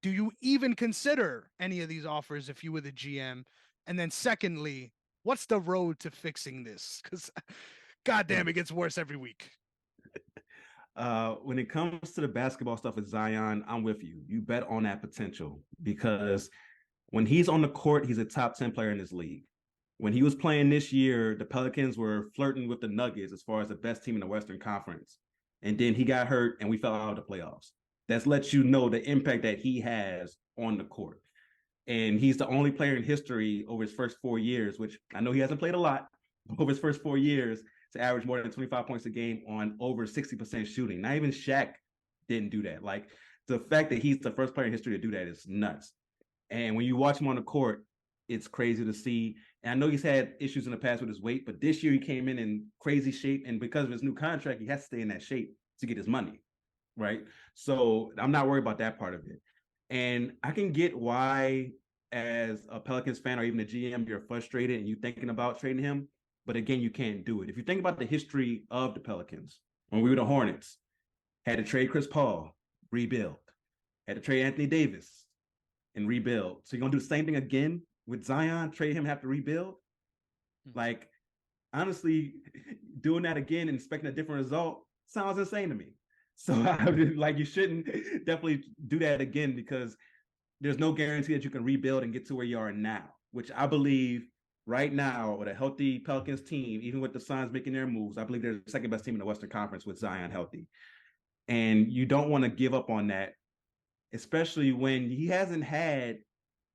do you even consider any of these offers if you were the GM? And then secondly, what's the road to fixing this? Because goddamn, Look, it gets worse every week. when it comes to the basketball stuff with Zion, I'm with you. You bet on that potential because when he's on the court, he's a top 10 player in this league. When he was playing this year, the Pelicans were flirting with the Nuggets as far as the best team in the Western Conference. And then he got hurt and we fell out of the playoffs. That lets you know the impact that he has on the court. And he's the only player in history over his first 4 years, which I know he hasn't played a lot, over his first 4 years to average more than 25 points a game on over 60% shooting. Not even Shaq didn't do that. Like the fact that he's the first player in history to do that is nuts. And when you watch him on the court, it's crazy to see. And I know he's had issues in the past with his weight, but this year he came in crazy shape. And because of his new contract, he has to stay in that shape to get his money. Right. So I'm not worried about that part of it. And I can get why, as a Pelicans fan or even a GM, you're frustrated and you're thinking about trading him. But again, you can't do it. If you think about the history of the Pelicans, when we were the Hornets, had to trade Chris Paul, rebuild. Had to trade Anthony Davis and rebuild. So you're gonna do the same thing again with Zion, trade him, have to rebuild? Like, honestly, doing that again and expecting a different result sounds insane to me. So like, you shouldn't definitely do that again, because there's no guarantee that you can rebuild and get to where you are now, which I believe right now, with a healthy Pelicans team, even with the Suns making their moves, I believe they're the second best team in the Western Conference with Zion healthy. And you don't want to give up on that, especially when he hasn't had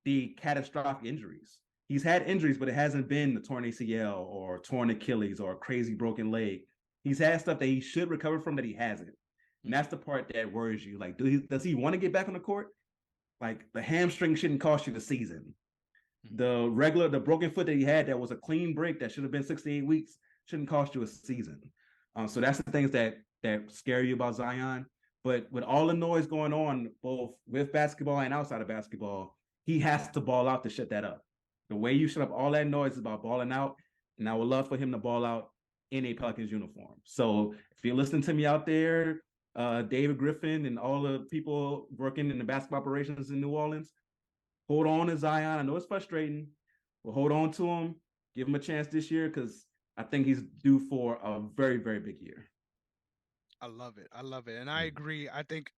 the catastrophic injuries. He's had injuries, but it hasn't been the torn ACL or torn Achilles or a crazy broken leg. He's had stuff that he should recover from that he hasn't. And that's the part that worries you. Like, does he want to get back on the court? Like, the hamstring shouldn't cost you the season. The broken foot that he had that was a clean break that should have been 68 weeks shouldn't cost you a season. So that's the things that scare you about Zion. But with all the noise going on, both with basketball and outside of basketball, he has to ball out to shut that up. The way you shut up all that noise is about balling out, and I would love for him to ball out in a Pelicans uniform. So if you're listening to me out there, David Griffin and all the people working in the basketball operations in New Orleans, hold on to Zion. I know it's frustrating, but hold on to him. Give him a chance this year, because I think he's due for a very, very big year. I love it. I love it. And I agree. I think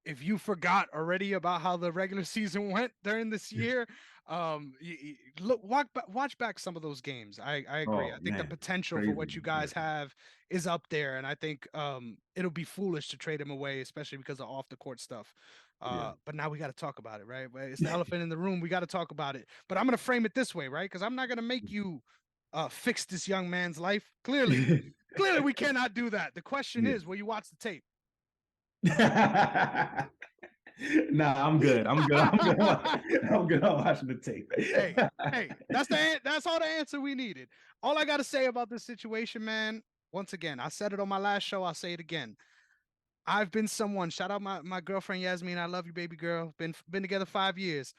if you forgot already about how the regular season went during this year, look, watch back some of those games. I agree. I Oh think the man, potential for crazy. what you Yeah, guys have is up there, and I think it'll be foolish to trade him away, especially because of off the court stuff. yeah. But now we got to talk about it, right? It's the elephant in the room. We got to talk about it. But I'm gonna frame it this way, right? Because I'm not gonna make you fix this young man's life. Clearly, we cannot do that. The question Yeah. is, will you watch the tape? Nah, I'm good. I'm good. I'm good. I'm good on watching the tape. Hey, hey, that's all the answer we needed. All I got to say about this situation, man. Once again, I said it on my last show. I'll say it again. I've been someone. Shout out my girlfriend Yasmin. I love you, baby girl. Been together 5 years.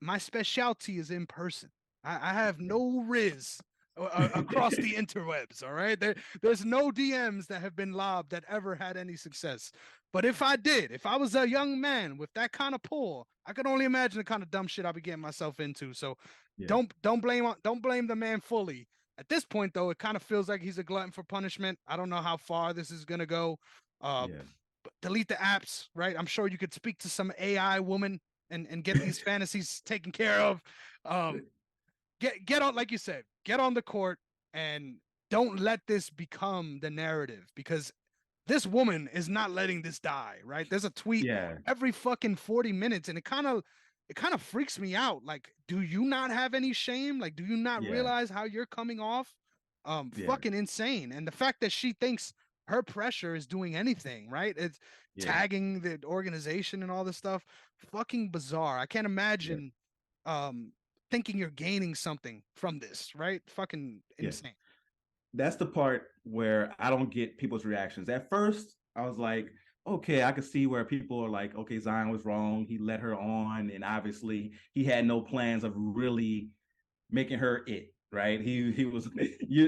My specialty is in person. I have no riz across the interwebs. All right, there's no DMs that have been lobbed that ever had any success. But if I did, if I was a young man with that kind of pull, I could only imagine the kind of dumb shit I'd be getting myself into. So Yeah, don't blame the man fully. At this point, though, it kind of feels like he's a glutton for punishment. I don't know how far this is gonna go. Uh, yeah, delete the apps, right? I'm sure you could speak to some AI woman and get these fantasies taken care of. Um, get on, like you said, get on the court and don't let this become the narrative, because this woman is not letting this die, right? There's a tweet yeah, every fucking 40 minutes, and it kind of freaks me out. Like, do you not have any shame? Like, do you not yeah, realize how you're coming off? yeah, Fucking insane. And the fact that she thinks her pressure is doing anything, right? It's yeah, tagging the organization and all this stuff. Fucking bizarre. I can't yeah, imagine um thinking you're gaining something from this, right? Fucking yeah. insane. That's the part where I don't get people's reactions. At first, I was like, okay, I could see where people are like, okay, Zion was wrong. He let her on, and obviously he had no plans of really making her it, right? He was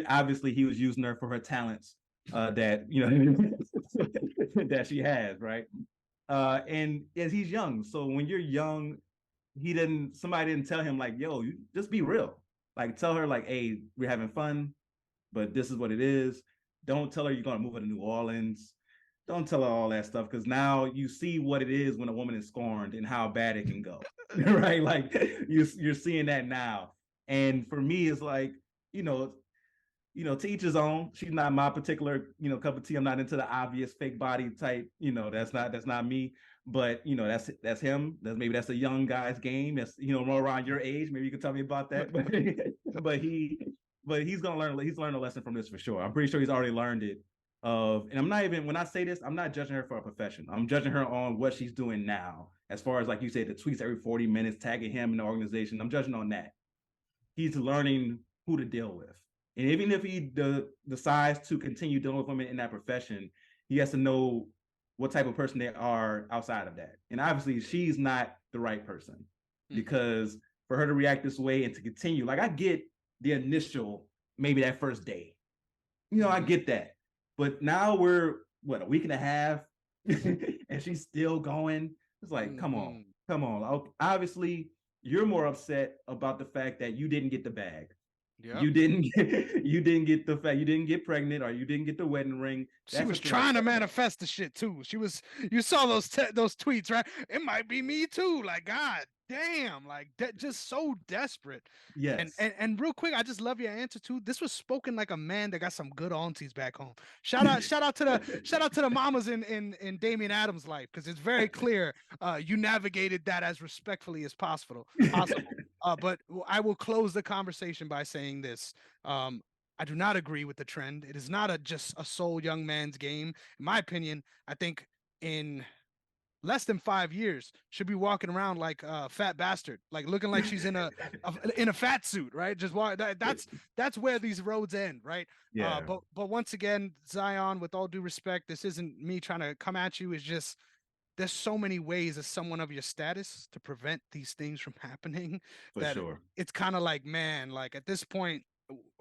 obviously he was using her for her talents, that that she has, right? And as he's young, so when you're young, somebody didn't tell him like, yo, you just be real. Like, tell her like, hey, we're having fun, but this is what it is. Don't tell her you're gonna move her to New Orleans. Don't tell her all that stuff, because now you see what it is when a woman is scorned and how bad it can go. Right? Like, you're seeing that now. And for me, it's like, you know, to each his own. She's not my particular, cup of tea. I'm not into the obvious fake body type. That's not me. But that's him. That's a young guy's game. That's more around your age. Maybe you can tell me about that. But he's gonna learn. He's learned a lesson from this for sure. I'm pretty sure he's already learned it. And I'm not even, when I say this, I'm not judging her for a profession. I'm judging her on what she's doing now. As far as, like you said, the tweets every 40 minutes tagging him in the organization, I'm judging on that. he's learning who to deal with. And even if he decides to continue dealing with women in that profession, he has to know what type of person they are outside of that. And obviously, she's not the right person Hmm. because for her to react this way and to continue, like I get the initial, maybe that first day, I Hmm. get that. But now we're what, a week and a half, and she's still going. It's like, come on, Hmm. come on. Obviously, you're more upset about the fact that you didn't get the bag. Yep. You didn't get pregnant or you didn't get the wedding ring. She That's was what you're trying to upset about. manifest the shit too. You saw those tweets, right? It might be me too. Like, God damn, like that, just so desperate. And, Yes. and and real quick, I just love your answer too. This was spoken like a man that got some good aunties back home. Shout out to the mamas in Damian Adams' life, because it's very clear you navigated that as respectfully as possible. But I will close the conversation by saying this. I do not agree with the trend. It is not just a sole young man's game. In my opinion, I think in less than 5 years should be walking around like a fat bastard, like looking like she's in a fat suit, right? Just that's where these roads end, right? Yeah, But once again, Zion, with all due respect, this isn't me trying to come at you. It's just there's so many ways as someone of your status to prevent these things from happening for that sure. it's kind of like, man, like at this point,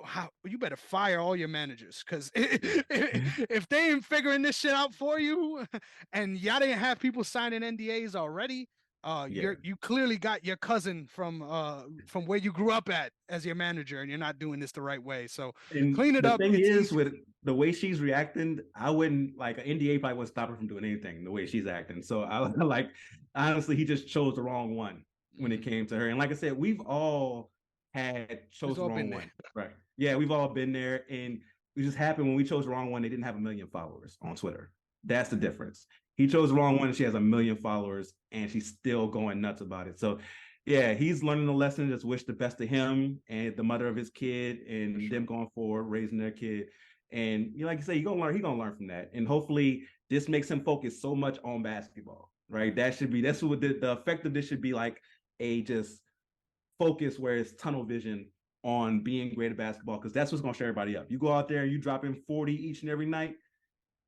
how you better fire all your managers, because if they ain't figuring this shit out for you and y'all didn't have people signing NDAs already, Yeah. you clearly got your cousin from where you grew up at as your manager, and you're not doing this the right way. So And clean it the up. thing It's is, easy. with the way she's reacting, I wouldn't like an NDA probably wouldn't stop her from doing anything the way she's acting. So I like honestly, he just chose the wrong one when it Mm-hmm. came to her. And like I said, we've all had We've chose the all been wrong there. one. Right. Yeah, we've all been there. And it just happened when we chose the wrong one, they didn't have a million followers on Twitter. That's the difference. He chose the wrong one and she has a million followers and she's still going nuts about it. So yeah, he's learning the lesson. Just wish the best to him and the mother of his kid For and them sure. going forward, raising their kid. And like you say, he gonna learn from that. And hopefully this makes him focus so much on basketball. Right. That's what the effect of this should be, like a just focus where it's tunnel vision on being great at basketball, because that's what's gonna shut everybody up. You go out there and you drop in 40 each and every night,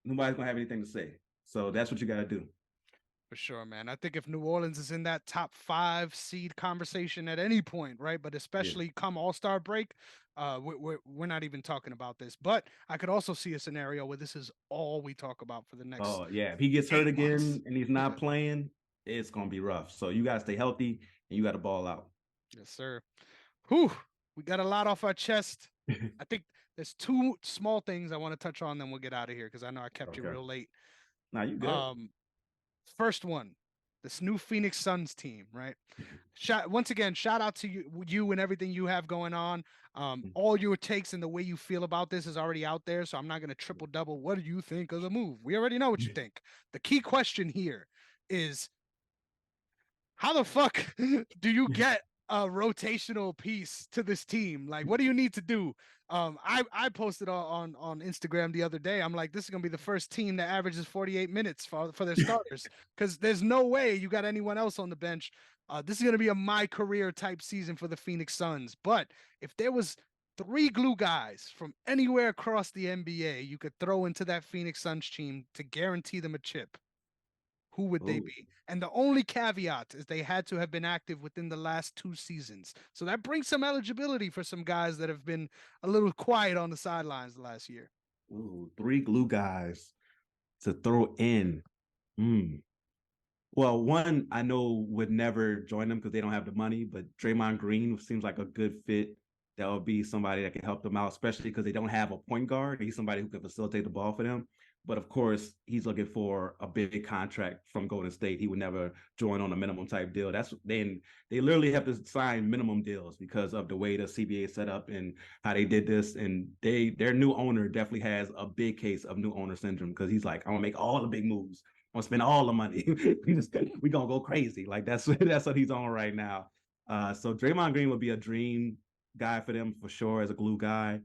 nobody's gonna have anything to say. So that's what you gotta do. For sure, man. I think if New Orleans is in that top five seed conversation at any point, right? But Yeah. especially come All-Star break, we're not even talking about this. But I could also see a scenario where this is all we talk about for the next Oh yeah, if he gets hurt 8 months. again and he's Yeah, not playing, it's gonna be rough. So you gotta stay healthy and you gotta ball out. yes, sir. Whew, we got a lot off our chest. I think there's two small things I want to touch on, then we'll get out of here because I know I kept you Okay. real late. Now you good. Um, First one, this new Phoenix Suns team, right? Once again, shout out to you and everything you have going on. All your takes and the way you feel about this is already out there, so I'm not gonna triple double. What do you think of the move? We already know what you think. The key question here is how the fuck do you get a rotational piece to this team? Like, what do you need to do? I posted on Instagram the other day. I'm like, this is gonna be the first team that averages 48 minutes for their starters, because there's no way you got anyone else on the bench. This is gonna be a my career type season for the Phoenix Suns. But if there was three glue guys from anywhere across the NBA you could throw into that Phoenix Suns team to guarantee them a chip, who would they Oh, be? And the only caveat is they had to have been active within the last 2 seasons. So that brings some eligibility for some guys that have been a little quiet on the sidelines the last year. ooh, three glue guys to throw in. Hmm. Well, one I know would never join them because they don't have the money, but Draymond Green seems like a good fit. That would be somebody that can help them out, especially because they don't have a point guard. He's somebody who can facilitate the ball for them. But of course, he's looking for a big contract from Golden State. He would never join on a minimum type deal. That's then they literally have to sign minimum deals because of the way the CBA is set up and how they did this. And their new owner definitely has a big case of new owner syndrome because he's like, I want to make all the big moves. I'm gonna spend all the money. We gonna go crazy. Like that's what he's on right now. So Draymond Green would be a dream guy for them for sure as a glue guy.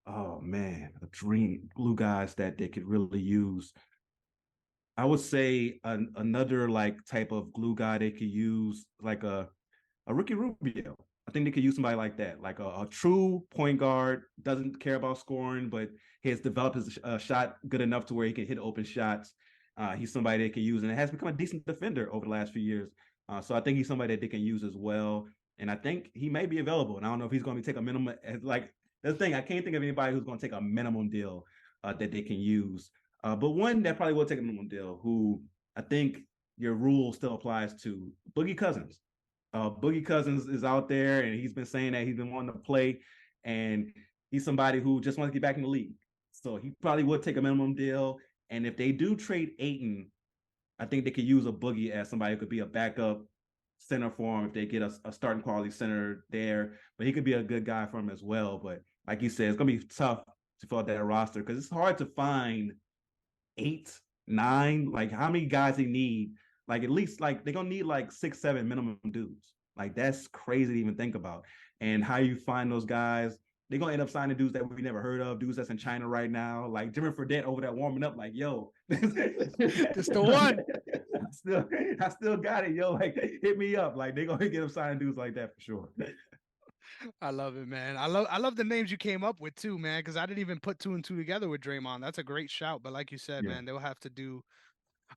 Oh man, a dream glue guys that they could really use. I would say another like type of glue guy they could use, like a Ricky Rubio. I think they could use somebody like that, like a true point guard, doesn't care about scoring, but he has developed his shot good enough to where he can hit open shots. He's somebody they can use, and has become a decent defender over the last few years. So I think he's somebody that they can use as well. And I think he may be available. And I don't know if he's going to take a minimum. Like the thing, I can't think of anybody who's going to take a minimum deal that they can use. But one that probably will take a minimum deal, who I think your rule still applies to, Boogie Cousins. Boogie Cousins is out there, and he's been saying that he's been wanting to play, and he's somebody who just wants to get back in the league. So he probably would take a minimum deal. And if they do trade Aiton, I think they could use a Boogie as somebody who could be a backup center for him if they get a starting quality center there. But he could be a good guy for him as well. But like you said, it's gonna be tough to fill out that roster because it's hard to find 8, 9. Like how many guys they need? Like at least like they're gonna need like 6, 7 minimum dudes. Like that's crazy to even think about. And how you find those guys? They're gonna end up signing dudes that we never heard of, dudes that's in China right now, like Jimmy Fredette over there warming up, like, yo, This the one. I still got it, yo. Like, hit me up. Like, they gonna get him signing dudes like that for sure. I love it, man. I love the names you came up with too, man, because I didn't even put two and two together with Draymond. That's a great shout. But like you said, Yeah, man, they'll have to do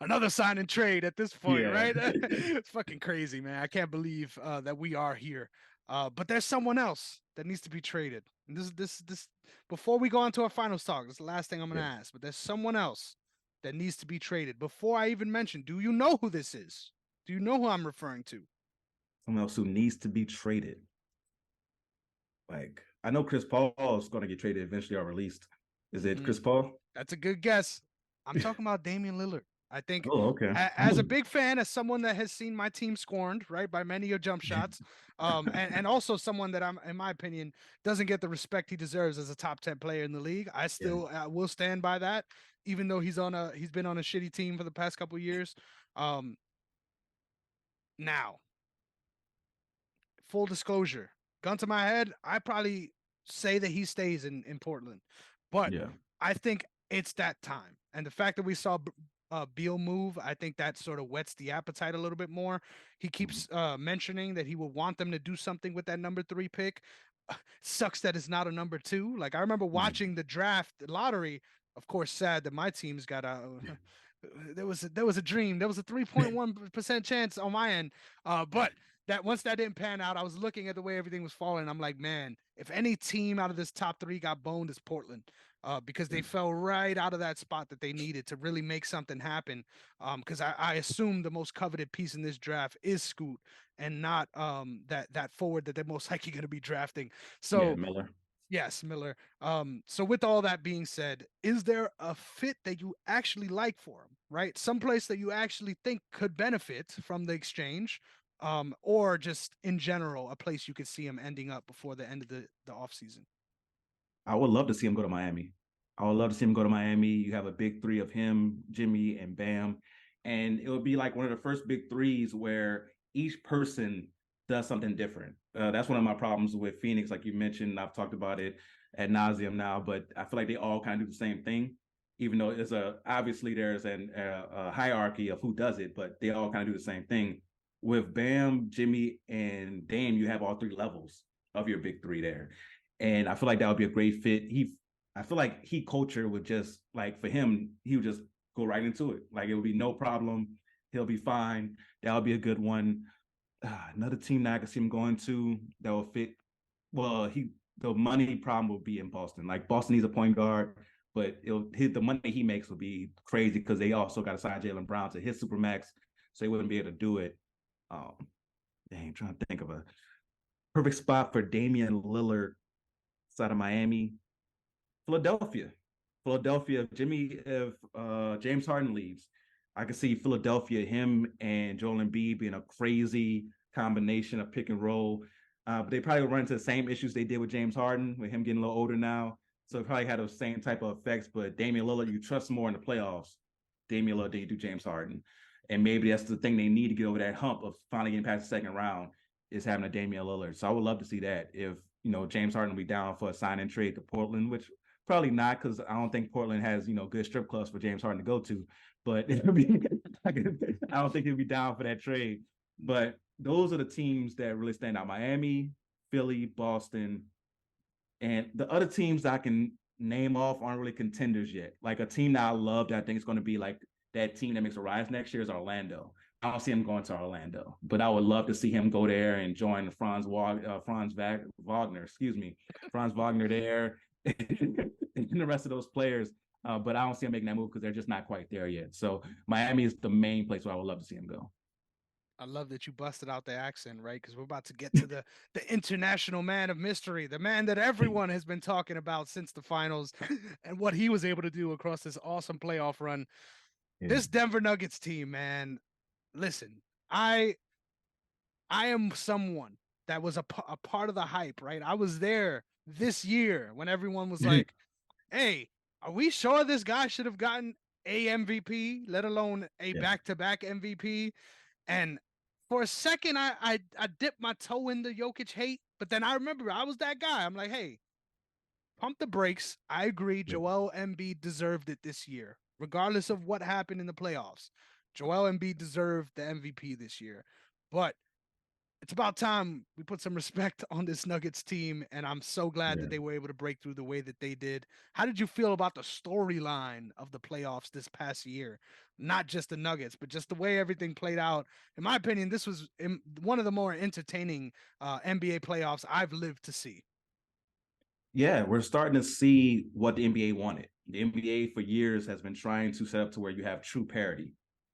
another sign and trade at this point, yeah. right? It's fucking crazy, man. I can't believe that we are here. But there's someone else that needs to be traded. And this before we go on to our final talk, this is the last thing I'm gonna Yeah. ask. But there's someone else that needs to be traded. Before I even mention, do you know who this is? Do you know who I'm referring to? Someone else who needs to be traded. Like, I know Chris Paul is going to get traded eventually or released. Is it Chris Mm, Paul? that's a good guess. I'm talking about Damian Lillard. I think Oh, okay. as a big fan, as someone that has seen my team scorned, right, by many of jump shots, and also someone that I'm, in my opinion, doesn't get the respect he deserves as a top 10 player in the league. I Yeah. still will stand by that, even though he's been on a shitty team for the past couple of years. Um, now, full disclosure, gun to my head, I probably say that he stays in Portland, but Yeah. I think it's that time. And the fact that we saw Beal move, I think that sort of whets the appetite a little bit more. He keeps mentioning that he will want them to do something with that number 3 pick. Sucks that it's not a number 2. Like I remember watching the draft the lottery. Of course, sad that my team's got a. There was a dream. There was a 3.1% chance on my end. But that once that didn't pan out, I was looking at the way everything was falling. I'm like, man, if any team out of this top 3 got boned, it's Portland. Because they fell right out of that spot that they needed to really make something happen. Because I assume the most coveted piece in this draft is Scoot and not that forward that they're most likely going to be drafting. Yeah, So Miller. yes, Miller. So with all that being said, is there a fit that you actually like for him, right? Someplace that you actually think could benefit from the exchange, or just in general, a place you could see him ending up before the end of the offseason? I would love to see him go to Miami. I would love to see him go to Miami. You have a big three of him, Jimmy, and Bam. And it would be like one of the first big threes where each person does something different. That's one of my problems with Phoenix, like you mentioned. I've talked about it ad nauseum now, but I feel like they all kind of do the same thing, even though it's obviously there's a hierarchy of who does it, but they all kind of do the same thing. With Bam, Jimmy, and Dame, you have all 3 levels of your big three there. And I feel like that would be a great fit. I feel like Heat culture would just like for him, he would just go right into it. Like it would be no problem. He'll be fine. That would be a good one. Another team that I could see him going to that will fit. Well, the money problem will be in Boston. Like Boston needs a point guard, but the money he makes will be crazy because they also got to sign Jaylen Brown to his supermax, so they wouldn't be able to do it. Um, Dang, I'm trying to think of a perfect spot for Damian Lillard side of Miami. Philadelphia. Philadelphia, if James Harden leaves, I can see Philadelphia, him and Joel Embiid being a crazy combination of pick and roll. But they probably run into the same issues they did with James Harden, with him getting a little older now. So it probably had those same type of effects. But Damian Lillard, you trust more in the playoffs, Damian Lillard, than you do James Harden. And maybe that's the thing they need to get over that hump of finally getting past the second round is having a Damian Lillard. So I would love to see that if James Harden will be down for a sign and trade to Portland, which probably not because I don't think Portland has good strip clubs for James Harden to go to. But I don't think he'll be down for that trade. But those are the teams that really stand out: Miami, Philly, Boston, and the other teams I can name off aren't really contenders yet. Like a team that I love that I think is going to be like that team that makes a rise next year is Orlando. I don't see him going to Orlando, but I would love to see him go there and join Wagner, Franz Wagner there, and the rest of those players. But I don't see him making that move because they're just not quite there yet. So Miami is the main place where I would love to see him go. I love that you busted out the accent, right? Because we're about to get to the international man of mystery, the man that everyone has been talking about since the finals, and what he was able to do across this awesome playoff run. Yeah. This Denver Nuggets team, man. Listen, I am someone that was a part of the hype, right? I was there this year when everyone was like, "Hey, are we sure this guy should have gotten a MVP, let alone a Yeah. back-to-back MVP?" And for a second, I dipped my toe in the Jokic hate, but then I remember I was that guy. I'm like, hey, pump the brakes. I agree. Yeah. Joel Embiid deserved it this year, regardless of what happened in the playoffs. Joel Embiid deserved the MVP this year, but it's about time we put some respect on this Nuggets team, and I'm so glad that Yeah. they were able to break through the way that they did. How did you feel about the storyline of the playoffs this past year? Not just the Nuggets, but just the way everything played out. In my opinion, this was one of the more entertaining NBA playoffs I've lived to see. Yeah, we're starting to see what the NBA wanted. The NBA for years has been trying to set up to where you have true parity.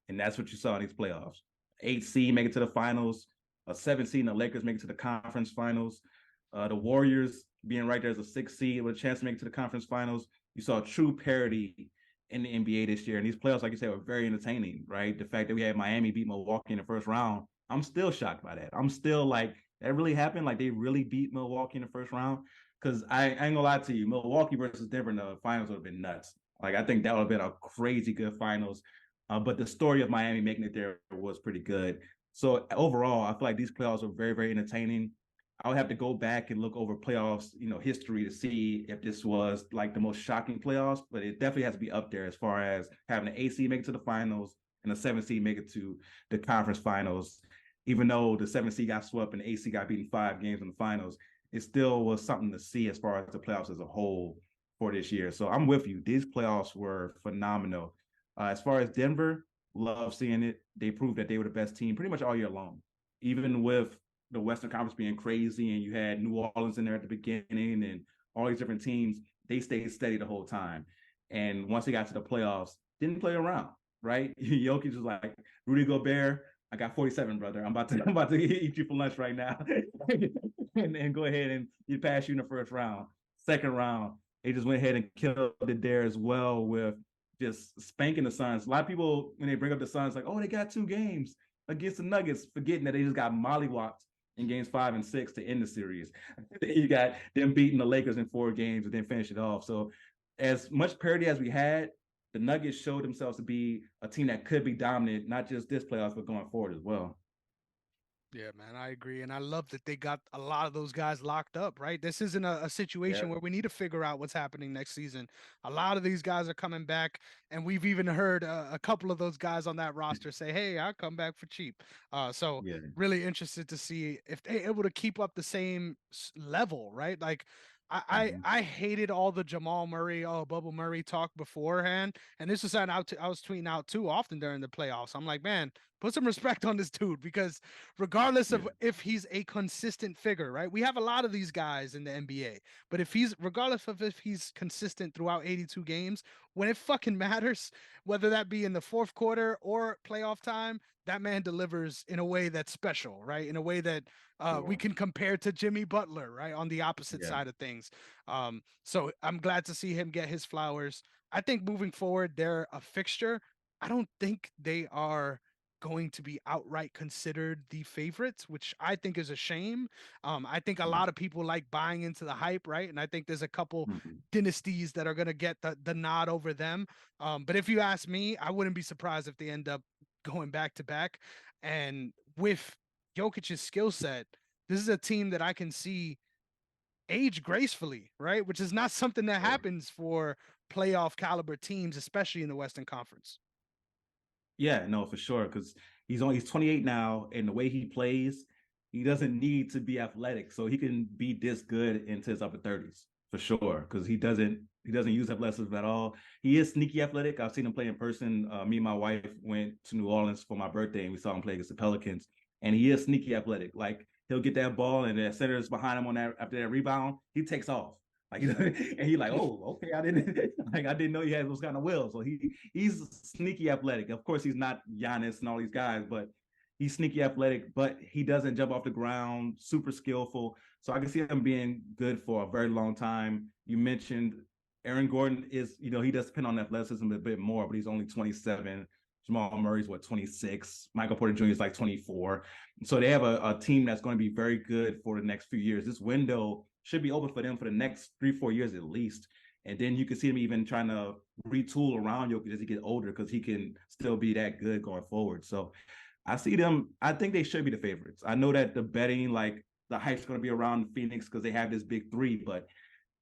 And that's what you saw in these playoffs. Eight seed make it to the finals, a seven seed and the Lakers make it to the conference finals. The Warriors being right there as a six seed with a chance to make it to the conference finals. You saw true parity in the NBA this year. And these playoffs, like you said, were very entertaining, right? The fact that we had Miami beat Milwaukee in the first round, I'm still shocked by that. I'm still like, that really happened? Like they really beat Milwaukee in the first round? Because I ain't gonna lie to you, Milwaukee versus Denver in the finals would have been nuts. Like I think that would have been a crazy good finals. But the story of Miami making it there was pretty good. So overall, I feel like these playoffs were very, very entertaining. I would have to go back and look over playoffs, history to see if this was like the most shocking playoffs, but it definitely has to be up there as far as having an AC make it to the finals and a 7 seed make it to the conference finals. Even though the 7 seed got swept and the AC got beaten 5 games in the finals, it still was something to see as far as the playoffs as a whole for this year. So I'm with you. These playoffs were phenomenal. As far as Denver, love seeing it. They proved that they were the best team pretty much all year long, even with the Western Conference being crazy and you had New Orleans in there at the beginning and all these different teams. They stayed steady the whole time. And once they got to the playoffs, didn't play around, right? Jokic was like, Rudy Gobert, I got 47, brother. I'm about to eat you for lunch right now. and go ahead and you pass you in the first round. Second round, they just went ahead and killed it there as well with just spanking the Suns. A lot of people, when they bring up the Suns, like, oh, they got 2 games against the Nuggets, forgetting that they just got mollywopped in games 5 and 6 to end the series. You got them beating the Lakers in 4 games and then finish it off. So, as much parity as we had, the Nuggets showed themselves to be a team that could be dominant, not just this playoffs, but going forward as well. Yeah, man, I agree. And I love that they got a lot of those guys locked up, right? This isn't a situation Yeah. where we need to figure out what's happening next season. A lot of these guys are coming back, and we've even heard a couple of those guys on that roster say, hey, I'll come back for cheap. So, Yeah. really interested to see if they're able to keep up the same level, right? Like, Mm-hmm. I hated all the Jamal Murray, Bubble Murray talk beforehand, and this was something I was tweeting out too often during the playoffs. I'm like, man, put some respect on this dude because regardless Yeah. of if he's a consistent figure, right? We have a lot of these guys in the NBA, but if he's regardless of if he's consistent throughout 82 games, when it fucking matters, whether that be in the fourth quarter or playoff time, that man delivers in a way that's special, right? In a way that we Sure. can compare to Jimmy Butler, right? On the opposite Yeah. side of things. So I'm glad to see him get his flowers. I think moving forward, they're a fixture. I don't think they are going to be outright considered the favorites, which I think is a shame. I think a Yeah. lot of people like buying into the hype, right? And I think there's a couple Mm-hmm. dynasties that are going to get the nod over them. But if you ask me, I wouldn't be surprised if they end up going back to back. And with Jokic's skill set, this is a team that I can see age gracefully, right? Which is not something that Sure. happens for playoff caliber teams, especially in the Western Conference. Yeah, no, for sure. Because he's 28 now, and the way he plays, he doesn't need to be athletic, so he can be this good into his upper 30s for sure. Because he doesn't use athleticism at all. He is sneaky athletic. I've seen him play in person. Me and my wife went to New Orleans for my birthday, and we saw him play against the Pelicans. And he is sneaky athletic. Like he'll get that ball, and the center is behind him on that after that rebound. He takes off. Like, and he like, oh, okay, I didn't know he had those kind of will. So he's sneaky athletic. Of course, he's not Giannis and all these guys, but he's sneaky athletic. But he doesn't jump off the ground. Super skillful. So I can see him being good for a very long time. You mentioned Aaron Gordon is, he does depend on athleticism a bit more, but he's only 27. Jamal Murray's 26. Michael Porter Jr. is like 24. So they have a team that's going to be very good for the next few years. This window should be open for them for the next 3-4 years at least. And then you can see him even trying to retool around Jokic as he gets older, because he can still be that good going forward. So I see them. I think they should be the favorites. I know that the betting, like the hype's going to be around Phoenix because they have this big three, but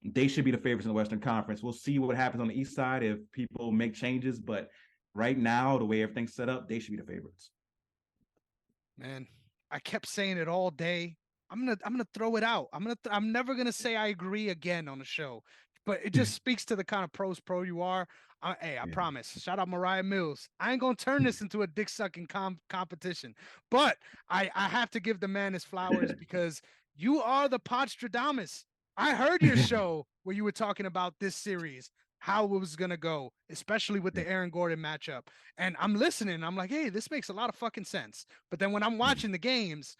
they should be the favorites in the Western Conference. We'll see what happens on the East side if people make changes, but right now, the way everything's set up, they should be the favorites. Man, I kept saying it all day. I'm gonna throw it out. I'm never gonna say I agree again on the show, but it just speaks to the kind of pro you are. Hey, I Yeah. promise. Shout out Mariah Mills. I ain't gonna turn this into a dick sucking competition, but I have to give the man his flowers because you are the Podstradamus. I heard your show where you were talking about this series, how it was gonna go, especially with the Aaron Gordon matchup. And I'm listening. I'm like, hey, this makes a lot of fucking sense. But then when I'm watching the games,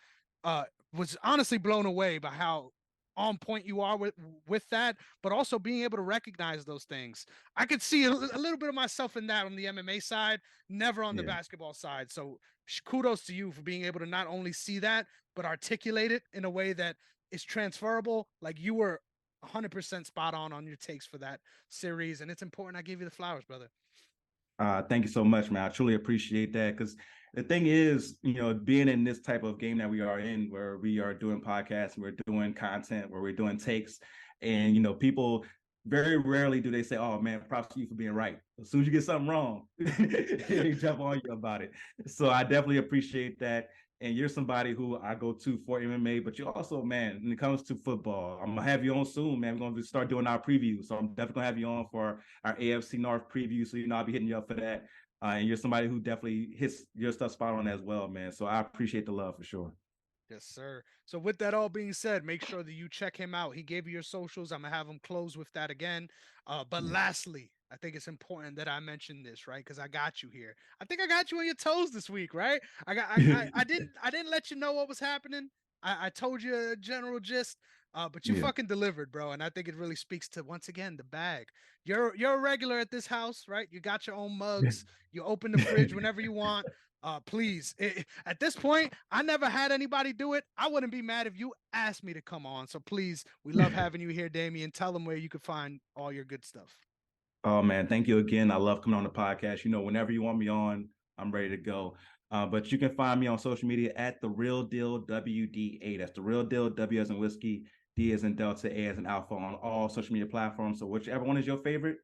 was honestly blown away by how on point you are with that, but also being able to recognize those things. I could see a little bit of myself in that on the MMA side, never on the Yeah. basketball side. So kudos to you for being able to not only see that, but articulate it in a way that is transferable. Like you were 100% spot on your takes for that series, and it's important I give you the flowers, brother. Thank you so much, man. I truly appreciate that, because the thing is, being in this type of game that we are in, where we are doing podcasts, we're doing content, where we're doing takes, and people very rarely do they say, "Oh man, props to you for being right." As soon as you get something wrong, they jump on you about it. So I definitely appreciate that. And you're somebody who I go to for MMA, but you also, man, when it comes to football, I'm gonna have you on soon, man. We're gonna start doing our previews, so I'm definitely gonna have you on for our AFC North preview. So I'll be hitting you up for that. And you're somebody who definitely hits your stuff spot on as well, man. So I appreciate the love for sure. Yes, sir. So with that all being said, make sure that you check him out. He gave you your socials. I'm gonna have him close with that again. But Yeah. lastly, I think it's important that I mention this, right? Because I got you here. I think I got you on your toes this week, right? I didn't let you know what was happening. I told you a general gist, but you Yeah. fucking delivered, bro. And I think it really speaks to once again the bag. You're a regular at this house, right? You got your own mugs. You open the fridge whenever you want. Please. At this point, I never had anybody do it. I wouldn't be mad if you asked me to come on. So please, we love having you here, Damian. Tell them where you can find all your good stuff. Oh man, thank you again. I love coming on the podcast. Whenever you want me on, I'm ready to go. But you can find me on social media at the Real Deal WDA. That's the Real Deal, W as in whiskey, D as in Delta, A as in Alpha, on all social media platforms. So whichever one is your favorite,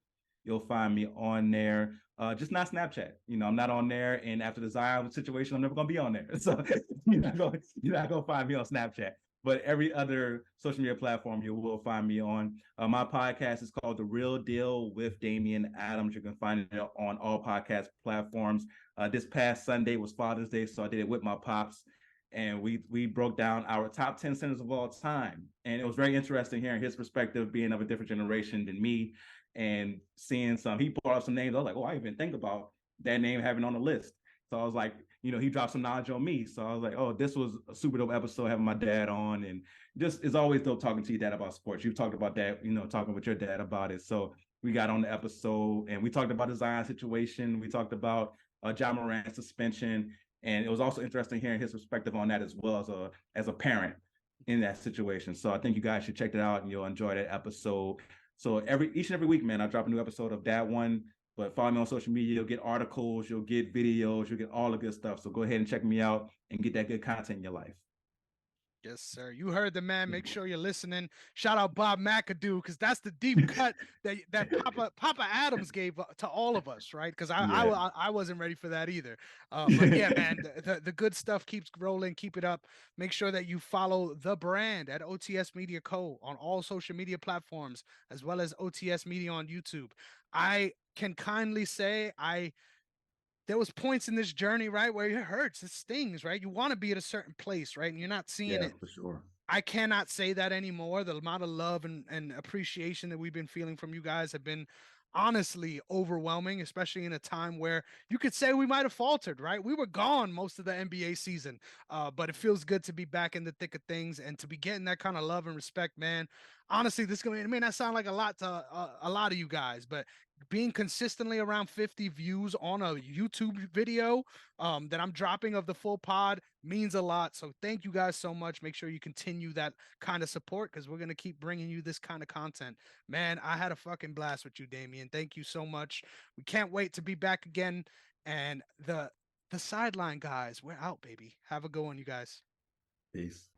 you'll find me on there. Just not Snapchat. I'm not on there. And after the Zion situation, I'm never gonna be on there. So you're not gonna find me on Snapchat. But every other social media platform you will find me on. My podcast is called The Real Deal with Damian Adams. You can find it on all podcast platforms. This past Sunday was Father's Day, so I did it with my pops, and we broke down our top 10 centers of all time. And it was very interesting hearing his perspective, being of a different generation than me, and seeing he brought up some names. I was like, oh, I didn't even think about that name having on the list. So I was like, he dropped some knowledge on me. So I was like, oh, this was a super dope episode having my dad on. And just it's always dope talking to your dad about sports. You've talked about that, talking with your dad about it. So we got on the episode and we talked about the Zion situation. We talked about Ja Morant's suspension. And it was also interesting hearing his perspective on that as well as a parent in that situation. So I think you guys should check that out and you'll enjoy that episode. So each and every week, man, I drop a new episode of that one. But follow me on social media. You'll get articles, you'll get videos, you'll get all the good stuff. So go ahead and check me out and get that good content in your life. Yes, sir. You heard the man. Make sure you're listening. Shout out Bob McAdoo, because that's the deep cut that Papa Adams gave to all of us, right? Because Yeah, I wasn't ready for that either. But yeah, man, the good stuff keeps rolling. Keep it up. Make sure that you follow the brand at OTS Media Co. on all social media platforms, as well as OTS Media on YouTube. I can kindly say there was points in this journey, right, where it hurts, it stings, right? You want to be at a certain place, right? And you're not seeing yeah, it. for sure. I cannot say that anymore. The amount of love and appreciation that we've been feeling from you guys have been honestly overwhelming, especially in a time where you could say we might have faltered, right? We were gone most of the NBA season, but it feels good to be back in the thick of things and to be getting that kind of love and respect, man. Honestly, it may not sound like a lot to a lot of you guys, but being consistently around 50 views on a YouTube video that I'm dropping of the full pod means a lot. So thank you guys so much. Make sure you continue that kind of support because we're going to keep bringing you this kind of content. Man, I had a fucking blast with you, Damian. Thank you so much. We can't wait to be back again. And the sideline guys, we're out, baby. Have a good one, you guys. Peace.